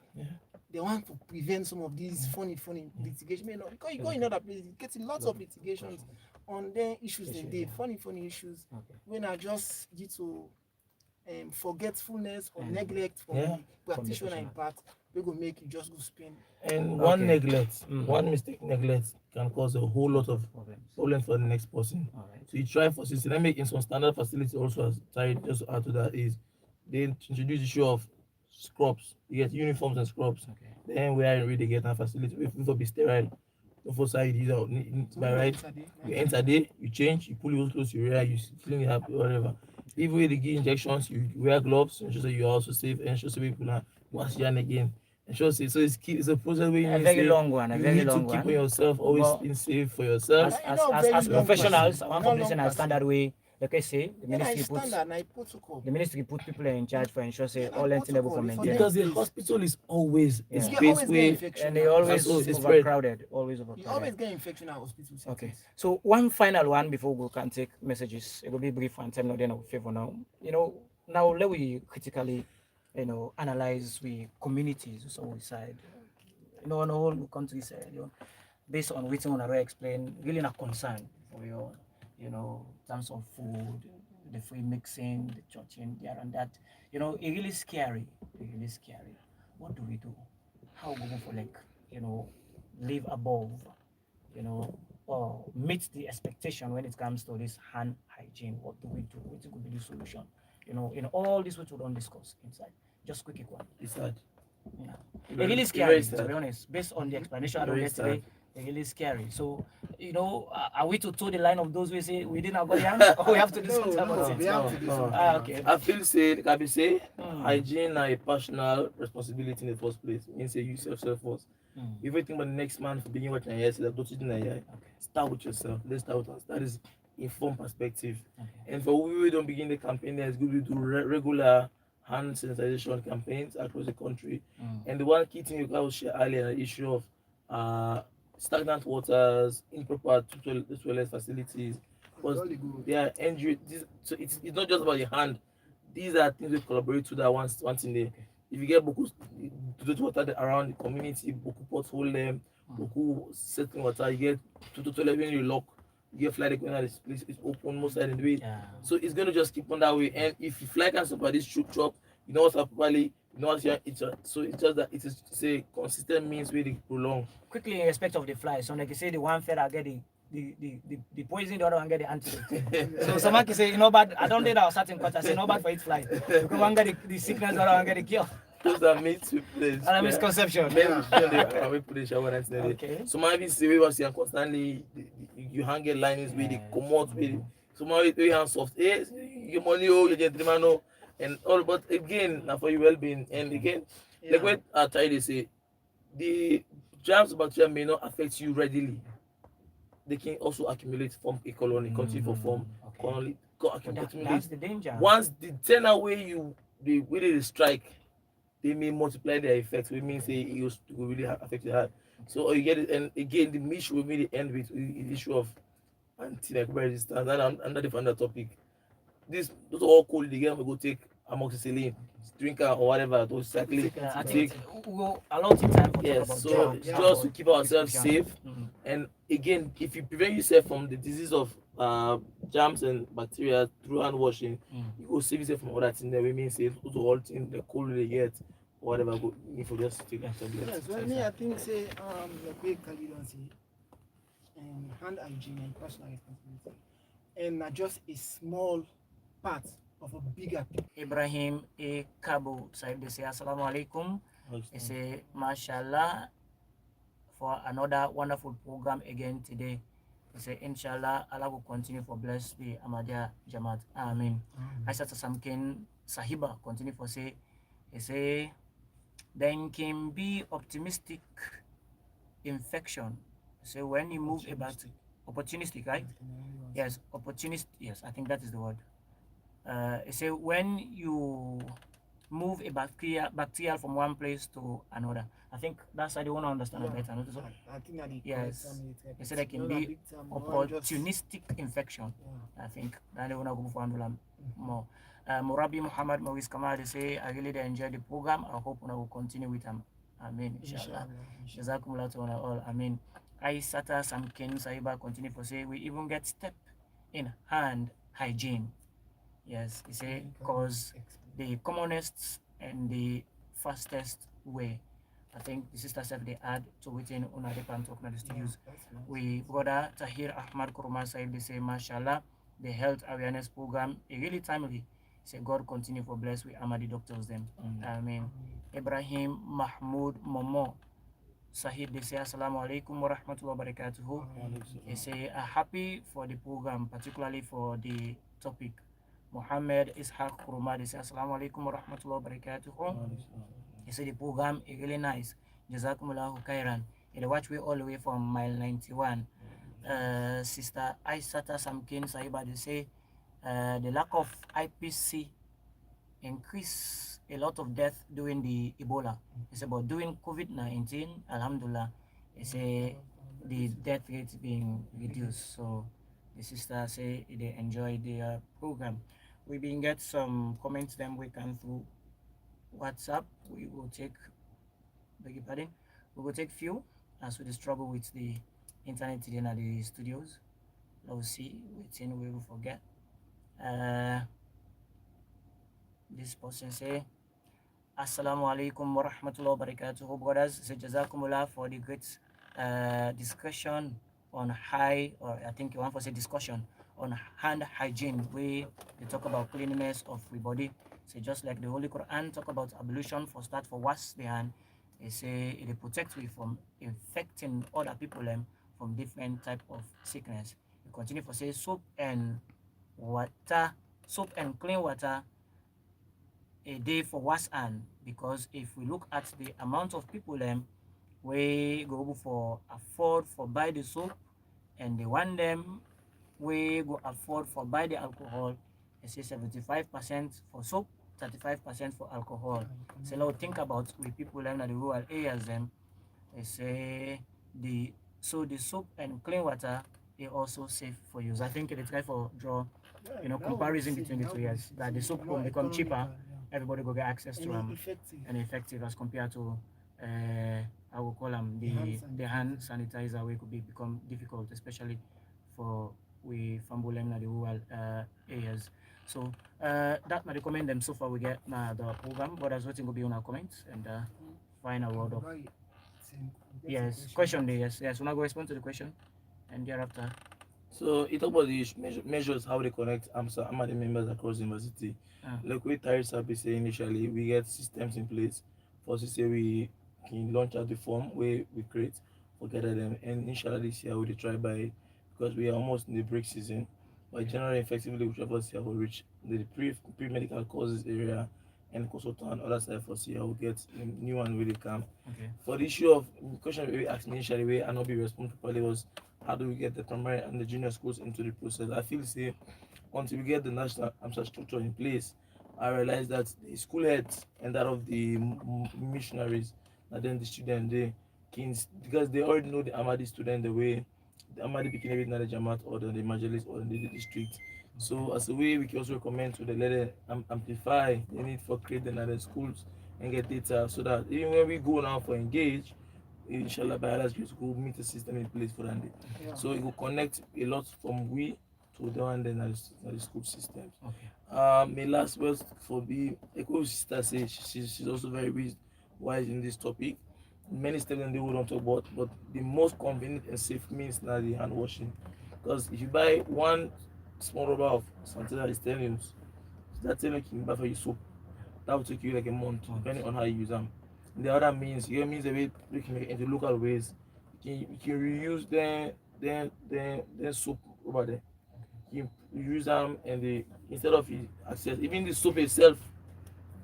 they want to prevent some of these funny litigation. Because you go in other places, getting lots of litigations on their issues they funny issues when I just due to forgetfulness or neglect from the practitioner in part, we go make you just go spend. And one mistake neglect can cause a whole lot of problems for the next person. So you try for system. Let me in some standard facility also as tied just to add to that is they introduce the issue of scrubs. You get uniforms and scrubs. Then where really get a facility with be sterile. For side by right, you enter there, you change, you pull your clothes, you wear, you clean it up, whatever. Even when they give injections, you wear gloves, ensure that you're also safe, ensure that people are wash your hand again. Ensure so it's a process where you very long one, you need to keep on yourself, always being safe for yourself. As professionals, I want to listen a standard way. Like I say, the ministry put people in charge for ensure say all level for maintain. Because the hospital is always a space where and they always overcrowded, You always get infection at hospitals. Okay. So one final one before we can take messages. It will be brief and time now then of favor now. Now let we critically, analyze we communities so we side. On the whole countryside, based on what I already explained, really not concern for your terms of food, the free mixing, the churching, there and that. It really scary. What do we do? How we go for live above, or meet the expectation when it comes to this hand hygiene? What do we do? What could be the solution? In all this which we don't discuss inside. Just quick one. It's sad. Yeah. It's really scary, to be honest. Based on the explanation I don't get today, it's really scary. So, are we to toe the line of those who say we didn't have or we have to do something about it? We have to do something. Okay. I feel hygiene is a personal responsibility in the first place. Means say you self first. Everything but the next man for being what I hear, so start with yourself. Let's start with us. That is informed perspective. And for we don't begin the campaign, it's good to do regular hand sensitization campaigns across the country. And the one key thing you guys share earlier, the issue of stagnant waters, improper toilet facilities, because they are injured. So it's not just about your hand. These are things we collaborate to that once in there. If you get boku to water around the community, boku pothole them, boku setting water, you get to toilet when you lock. You get fly going out this place, it's open most side in the way. So it's gonna just keep on that way. And if you fly can supply this chop, you know what's up properly, you know what's here, so it's just that it's a consistent means where they prolong. Quickly in respect of the fly, so like you say the one feather get the poison, the other one get the antidote. So someone can say, bad, I don't think that certain quarter say bad for it fly. Because one get the sickness, the other one get the cure. Those are myths we place. And a misconception. Okay. So maybe see we was constantly you hang your linings with the commode with so maybe hands soft. Your money your gentleman and all, but again now for your well-being and again like what I try to say, the germs bacteria may not affect you readily. They can also accumulate, form a colony, continue to form colony. That's the danger. Once the 10 away they really strike, they may multiply their effects, which means they will really affect the heart. So you get it, and again the issue will be the end with the issue of antimicrobial resistance. And another topic. Those are all cold again we go take amoxicillin, drink or whatever to exactly I think take. we'll allot it time for talk Yes, about so drugs just to about keep ourselves prescription. safe, and again, if you prevent yourself from the disease of germs and bacteria through hand washing, you go save yourself from other things that we mean say to all things the cold they get or whatever. Go if you just take tablets. Yes, well, me, I think say like we can you don't see hand hygiene and personal responsibility, and just a small part of a bigger picture. Ibrahim A. Kabu Saib they say Assalamu alaikum. They say Mashallah for another wonderful program again today. They say Inshallah Allah will continue for bless the Ahmadiyya Jamaat. Amin. I said Samkin Sahiba continue for say they say then can be optimistic infection. So when you move about opportunistic, right? Yes, opportunist. Yes, I think that is the word. So when you move a bacteria from one place to another, I think that's how they want to understand it better. Not so? I think that Yes, they say there can be opportunistic infection. I think that they want to go for more. Murabi Muhammad Mawis Kamal, they say I really enjoyed the program. I hope I will continue with them. Amen. Inshallah. Jazakumullah to all. Amen. I Sata Samkin Saiba continue to say we even get step in hand hygiene. Yes, he say cause the commonest and the fastest way. I think the sister said they add to within una the pan talk na the studios. We brother Tahir Ahmad Kuruma said they say mashallah the health awareness program is really timely. Say God continue for bless with Ahmadi doctors them. Amen. Ibrahim Mahmoud Momo Sahid they say assalamu alaikum wa rahmatullahi wa barakatuhu. They say happy for the program, particularly for the topic. Muhammad Ishaq Kuruma, they say assalamu alaikum wa rahmatullahi wa barakatuhu. He said the program is really nice. Jazakumullahu khairan. They watch we all the way from mile 91. Sister Aisata Samkin Sahiba, they say the lack of IPC increase a lot of death during the Ebola. It's about doing COVID-19, Alhamdulillah. They say the death rate being reduced. So the sister say they enjoy the program. We been get some comments then we can through WhatsApp. We will take beg your pardon. We will take few as we struggle with the internet today at the studios. Let's see, waiting we will forget. This person say Assalamu alaikum wa rahmatullahi wa barakatuh. Brothers, say Jazakumullah for the great discussion on or I think you want to say discussion on hand hygiene. We they talk about cleanliness of the body. So just like the Holy Quran talk about ablution for start for wash the hand. They say it protects we from infecting other people from different type of sickness. We continue to say soap and clean water a day for wash hand, because if we look at the amount of people we go for afford for buy the soap and the one them we go afford for buy the alcohol, they say 75% for soap, 35% for alcohol. So now think about we people in the rural areas they say the soap and clean water is also safe for use. I think they try for draw comparison between the 2 years that the soap will become cheaper, everybody go get access to them and effective as compared to I will call them the hand sanitizer, which could become difficult, especially for we fumble in the rural areas. So that might recommend them so far we get the program, but as waiting will be on our comments and final word of yes question there. Yes, we're not going to respond to the question and thereafter. So it talk about the measures how they connect Amadi members across the university. Like we Tyrese Happy say initially, we get systems in place for to say we can launch out the form where we create for gather them, and inshallah this year we try by because we are almost in the break season. But generally, effectively, which of us here will reach the pre-medical courses area and consultant and other side for see how we get a new one really come. Okay. For the issue of the question we asked me initially, where I not be responsible properly was how do we get the primary and the junior schools into the process. I feel say until we get the national structure in place, I realize that the school heads and that of the missionaries and then the students they can, because they already know the Amadi student the way the Amadi became every the Jama'at or the evangelist or the district, So as a way, we can also recommend to the letter amplify the need for creating other schools and get data so that even when we go now for engage, inshallah by Allah's grace, we'll meet a system in place for that day. Yeah. So it will connect a lot from we to the one then at the school systems. Okay. My last words for the Echo sister says she's also very wise in this topic. Many steps and they will not talk about, but the most convenient and safe means now the hand washing. Because if you buy one small rubber of sanitizer is 10 years, that 10 can buy for you soap. That will take you like a month, depending on how you use them. And the other means, you means the way you can make into local ways. You can reuse then soap over there. You use them and the instead of access, even the soap itself,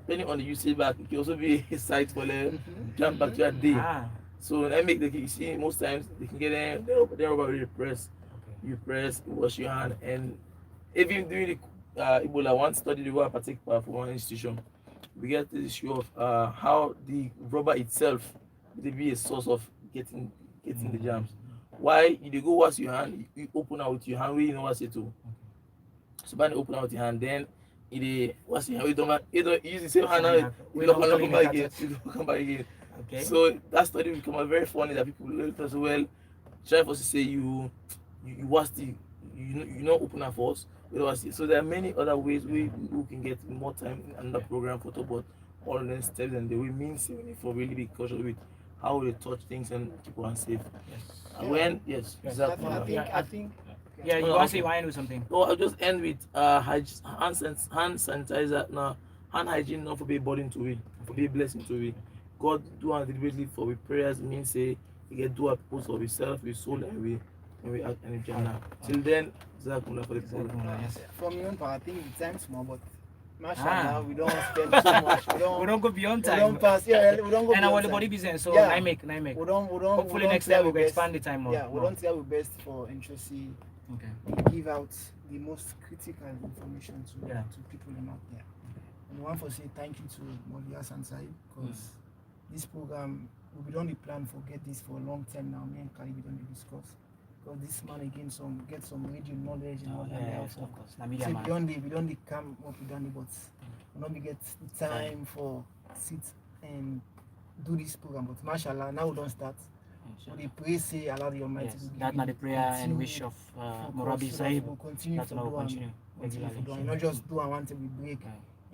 depending on the usage back, it can also be a site for the jam bacteria day. Ah. So I make the you see most times they can get them, they rubber really press. Okay. You press, you wash your hand, and even during the Ebola one study, they were particular for one institution. We get the issue of how the rubber itself will be a source of getting the germs. Why you dey go wash your hand, you open out with your hand, we you know what say to. So when you open out your hand, then it wash your hand, you don't use the same hand now. We You don't don't clean come back it again. at You don't come back again. Okay. So that study become very funny that people will tell us, well, try for us to say you wash the you know open up for us. So there are many other ways we can get more time in another program for talk about all of them steps and the way means for really be cautious with how we touch things and keep one safe. Yes. And when yes, Yes. exactly. I think. Yeah, you Oh, want to say okay. you want to do something? So I'll just end with hand sanitizer now. Hand hygiene not for be a burden to we, for be a blessing to we. God do and deliberately for we prayers means say we get do our purpose of ourselves, we soul and we act and Jannah. Till then, Zakumullah for the program. Yes. From your own part, I think the time's small, but Ah. mashallah, we don't spend so much. We don't go beyond we time. don't pass. Yeah, we don't go. And our beyond body time. business, so Yeah. I make. We don't. Hopefully we don't next try time our we'll best. expand the time more. Yeah, we don't try our best for interesting. Okay. We give out the most critical information to people out there. And we want to say thank you to Molias and Said because this program we don't plan for get this for a long time now. Me and Kali we don't discuss because this man again get some radio knowledge and all that. Yes, of course. Na So media man. we don't come up with any but we don't get the time for sit and do this program. But mashallah, now we don't start. So they pray say Allah the Almighty. Yes, will give that's you not the prayer and continue wish of focus Morabi so that Sahib. we'll continue That's to what do will continue continue to do regularly. and not just do and one time we break.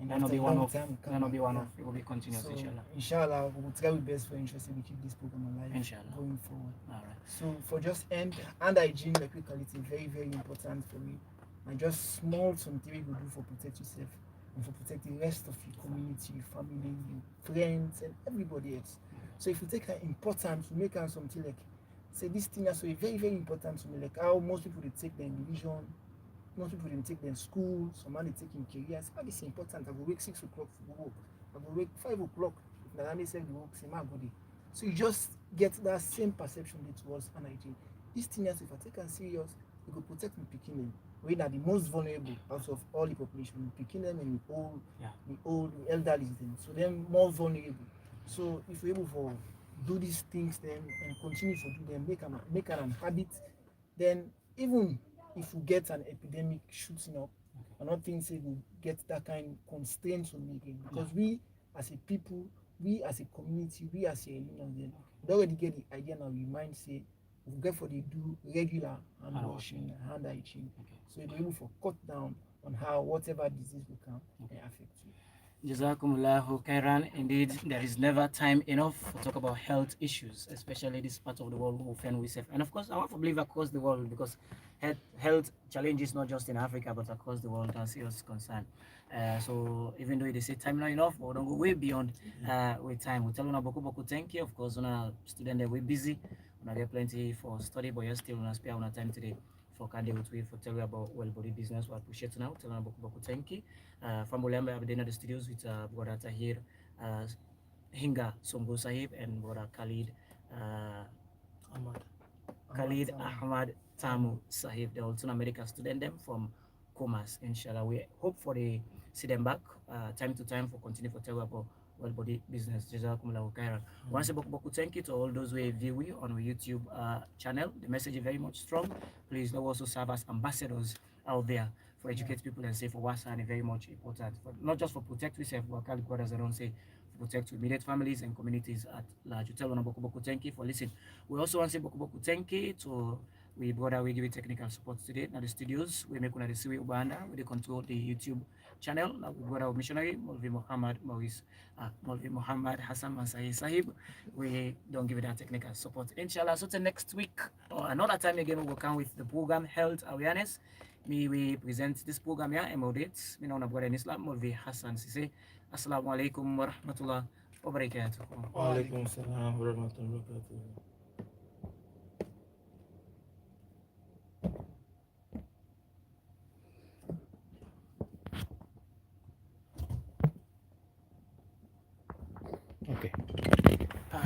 And That will after be a one long of. time we come That will be back, one yeah. of. It will be continuous, So inshallah. inshallah we will try our best for interest we keep this program alive Inshallah. going forward. All right. So for just hand hygiene, like we call it, is very very important for me. And just small something you do for protect yourself and for protect the rest of your community, your family, your friends, and everybody else. So if you take an important to make something like say this thing is so very very important to me, like how most people they take their religion, most people didn't take them school, some man they take in careers. How this is important? I go wake 6 o'clock for work. I go wake 5 o'clock. If Nana said the work, same I go there. So you just get that same perception towards an hygiene. This thing is if I take it serious, it will protect me picking them. We are the most vulnerable out of all the population. We picking them and the old, the elderly them. So they're more vulnerable. So if we're able to do these things then and continue to do them, make an habit, then even if we get an epidemic shooting up, I'm not thinking we get that kind of constraints on again because we as a people, we as a community, we as a union, we already get the idea now. We mind say we get for they do regular hand washing, hand hygiene, so we're able to cut down on how whatever disease will come may affect you. Jazakumullahu khairan. Indeed, there is never time enough to talk about health issues, especially this part of the world who often we safe. And of course, I want to believe across the world because health challenges not just in Africa but across the world are serious concern. So even though they say time not enough, we don't go way beyond with time. We tell you boku boku thank you. Of course, on a student they we busy, on get plenty for study, but you're still on spare on time today for Kande with we for tell you about well body business. We appreciate now. Tell you boku boku thank you. From Bulemba, I've been at the studios with brother Tahir uh, Hinga Songo Sahib and brother Khalid Ahmad Tamu Sahib, the also American student them from Comas. Inshallah, we hope for the see them back time to time for continue for tell about well body business. Jazakumullahu khairan. Once a boku thank you to all those who view we on our YouTube channel. The message is very much strong. Please now also serve as ambassadors out there for educate people and say for wasa and very much important for not just for protect yourself but call brothers I don't say protect immediate families and communities at large. You tell one boku boku thank you for listening. We also want to say boku boku thank you to we brother we give you technical support today now the studios we make una the Siwi Ubanda we they control the YouTube channel now we brother missionary Molvi Muhammad Maurice Molvi Muhammad Hassan Mansai Sahib we don't give it that technical support inshallah so till next week or another time again we will come with the program health awareness me we present this program here and moderate me know brother in Islam Molvi Hassan Sise assalamu alaikum warahmatullahi wabarakatuh. Walaikum salam wa rahmatullahi wa barakatuh. Okay.